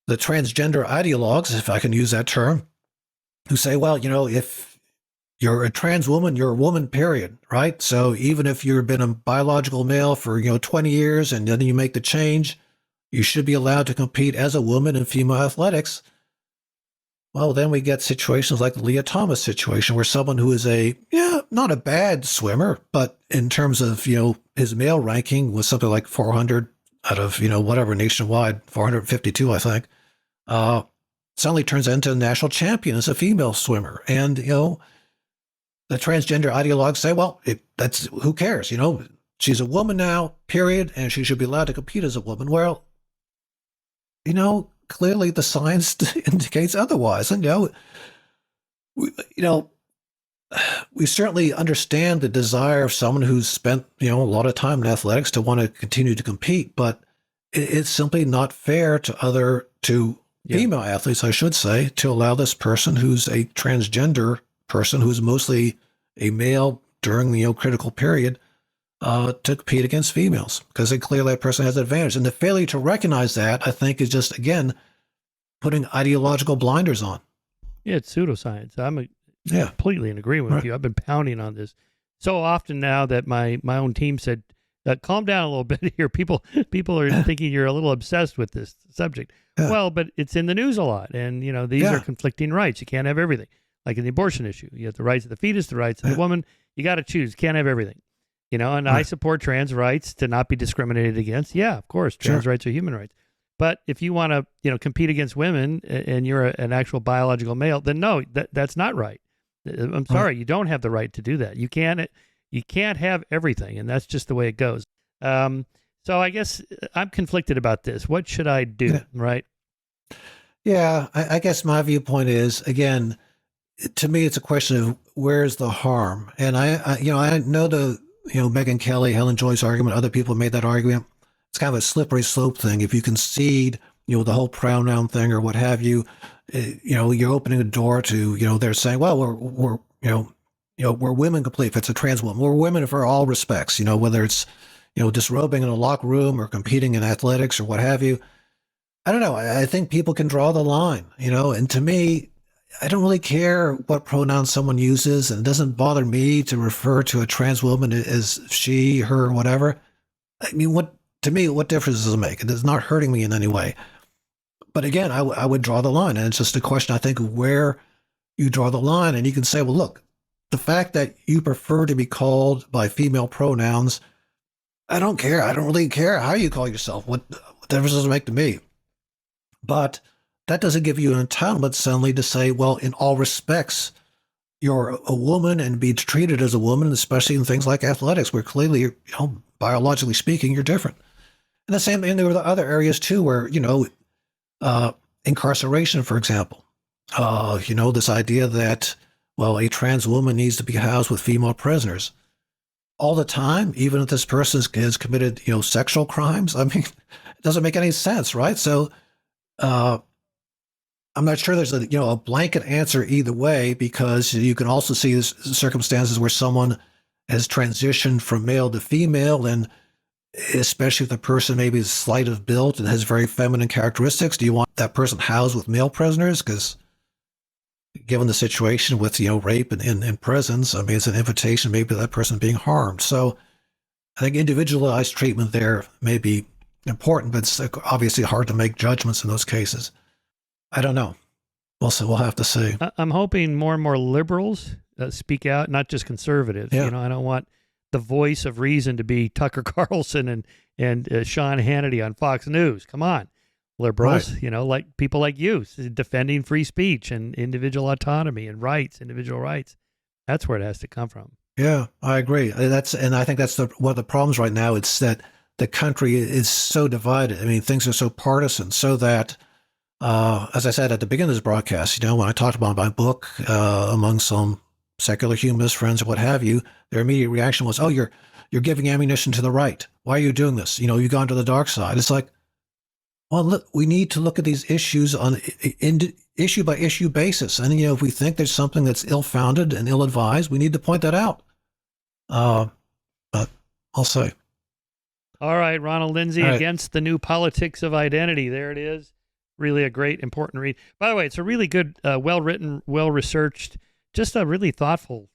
transgender ideologues, if I can use that term, who say, well, if you're a trans woman, you're a woman, period, right? So even if you've been a biological male for, 20 years and then you make the change, you should be allowed to compete as a woman in female athletics. Well, then we get situations like the Leah Thomas situation, where someone who is not a bad swimmer, but in terms of, his male ranking was something like 400 out of, whatever nationwide, 452, I think, suddenly turns into a national champion as a female swimmer. And, the transgender ideologues say, well, that's who cares? She's a woman now, period, and she should be allowed to compete as a woman. Well, clearly the science indicates otherwise. And, we certainly understand the desire of someone who's spent, a lot of time in athletics to want to continue to compete, but it's simply not fair to female athletes, I should say, to allow this person who's a transgender person, who's mostly a male during the critical period, to compete against females, because clearly that person has an advantage. And the failure to recognize that, I think, is just, again, putting ideological blinders on. Yeah, it's pseudoscience. I'm completely in agreement with you. I've been pounding on this so often now that my own team said, calm down a little bit here. People are thinking you're a little obsessed with this subject. Yeah. Well, but it's in the news a lot. And, these are conflicting rights. You can't have everything. Like in the abortion issue, you have the rights of the fetus, the rights of the woman. You got to choose. You can't have everything. And I support trans rights to not be discriminated against. Yeah, of course. Trans rights are human rights. But if you want to, compete against women and you're an actual biological male, then no, that's not right. I'm sorry. You don't have the right to do that. You can't you can't have everything, and that's just the way it goes. So I guess I'm conflicted about this. What should I do? Yeah. Right? Yeah, I guess my viewpoint is, again, to me, it's a question of where's the harm. And I know Megyn Kelly, Helen Joy's argument, other people made that argument. It's kind of a slippery slope thing. If you concede, the whole pronoun thing or what have you, you're opening a door to, they're saying, well, we're women complete. If it's a trans woman, we're women for all respects, whether it's, disrobing in a locker room or competing in athletics or what have you. I don't know. I think people can draw the line, and to me, I don't really care what pronoun someone uses, and it doesn't bother me to refer to a trans woman as she, her, whatever. I mean, what difference does it make? It's not hurting me in any way. But again, I would draw the line, and it's just a question, I think, of where you draw the line. And you can say, well, look, the fact that you prefer to be called by female pronouns, I don't care. I don't really care how you call yourself. What difference does it make to me? But that doesn't give you an entitlement suddenly to say, well, in all respects, you're a woman and be treated as a woman, especially in things like athletics, where clearly, biologically speaking, you're different. And the same thing, there were the other areas too, where, incarceration, for example, this idea that, well, a trans woman needs to be housed with female prisoners all the time, even if this person has committed, sexual crimes. I mean, it doesn't make any sense, right? So, I'm not sure there's a blanket answer either way, because you can also see circumstances where someone has transitioned from male to female, and especially if the person maybe is slight of build and has very feminine characteristics. Do you want that person housed with male prisoners? Because given the situation with rape in prisons, I mean, it's an invitation maybe that person being harmed. So I think individualized treatment there may be important, but it's obviously hard to make judgments in those cases. I don't know. We'll have to see. I'm hoping more and more liberals speak out, not just conservatives. Yeah. I don't want the voice of reason to be Tucker Carlson and Sean Hannity on Fox News. Come on, liberals. Right. Like people like you defending free speech and individual autonomy and individual rights. That's where it has to come from. Yeah, I agree. And I think that's one of the problems right now. It's that the country is so divided. I mean, things are so partisan, so that, as I said at the beginning of this broadcast, when I talked about my book among some secular humanist friends or what have you, their immediate reaction was, "Oh, you're giving ammunition to the right. Why are you doing this? You've gone to the dark side." It's like, well, look, we need to look at these issues on issue by issue basis, and if we think there's something that's ill-founded and ill-advised, we need to point that out. But I'll say. All right, Ronald Lindsay, All right. Against the New Politics of Identity. There it is. Really a great, important read. By the way, it's a really good, well-written, well-researched, just a really thoughtful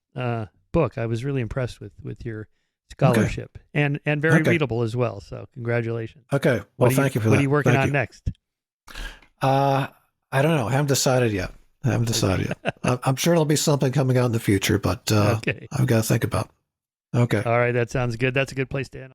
book. I was really impressed with your scholarship, and very readable as well. So congratulations. Okay. Well, thank you for that. What are you working on next? I don't know. I haven't decided yet. I'm sure there'll be something coming out in the future, but I've got to think about it. Okay. All right. That sounds good. That's a good place to end.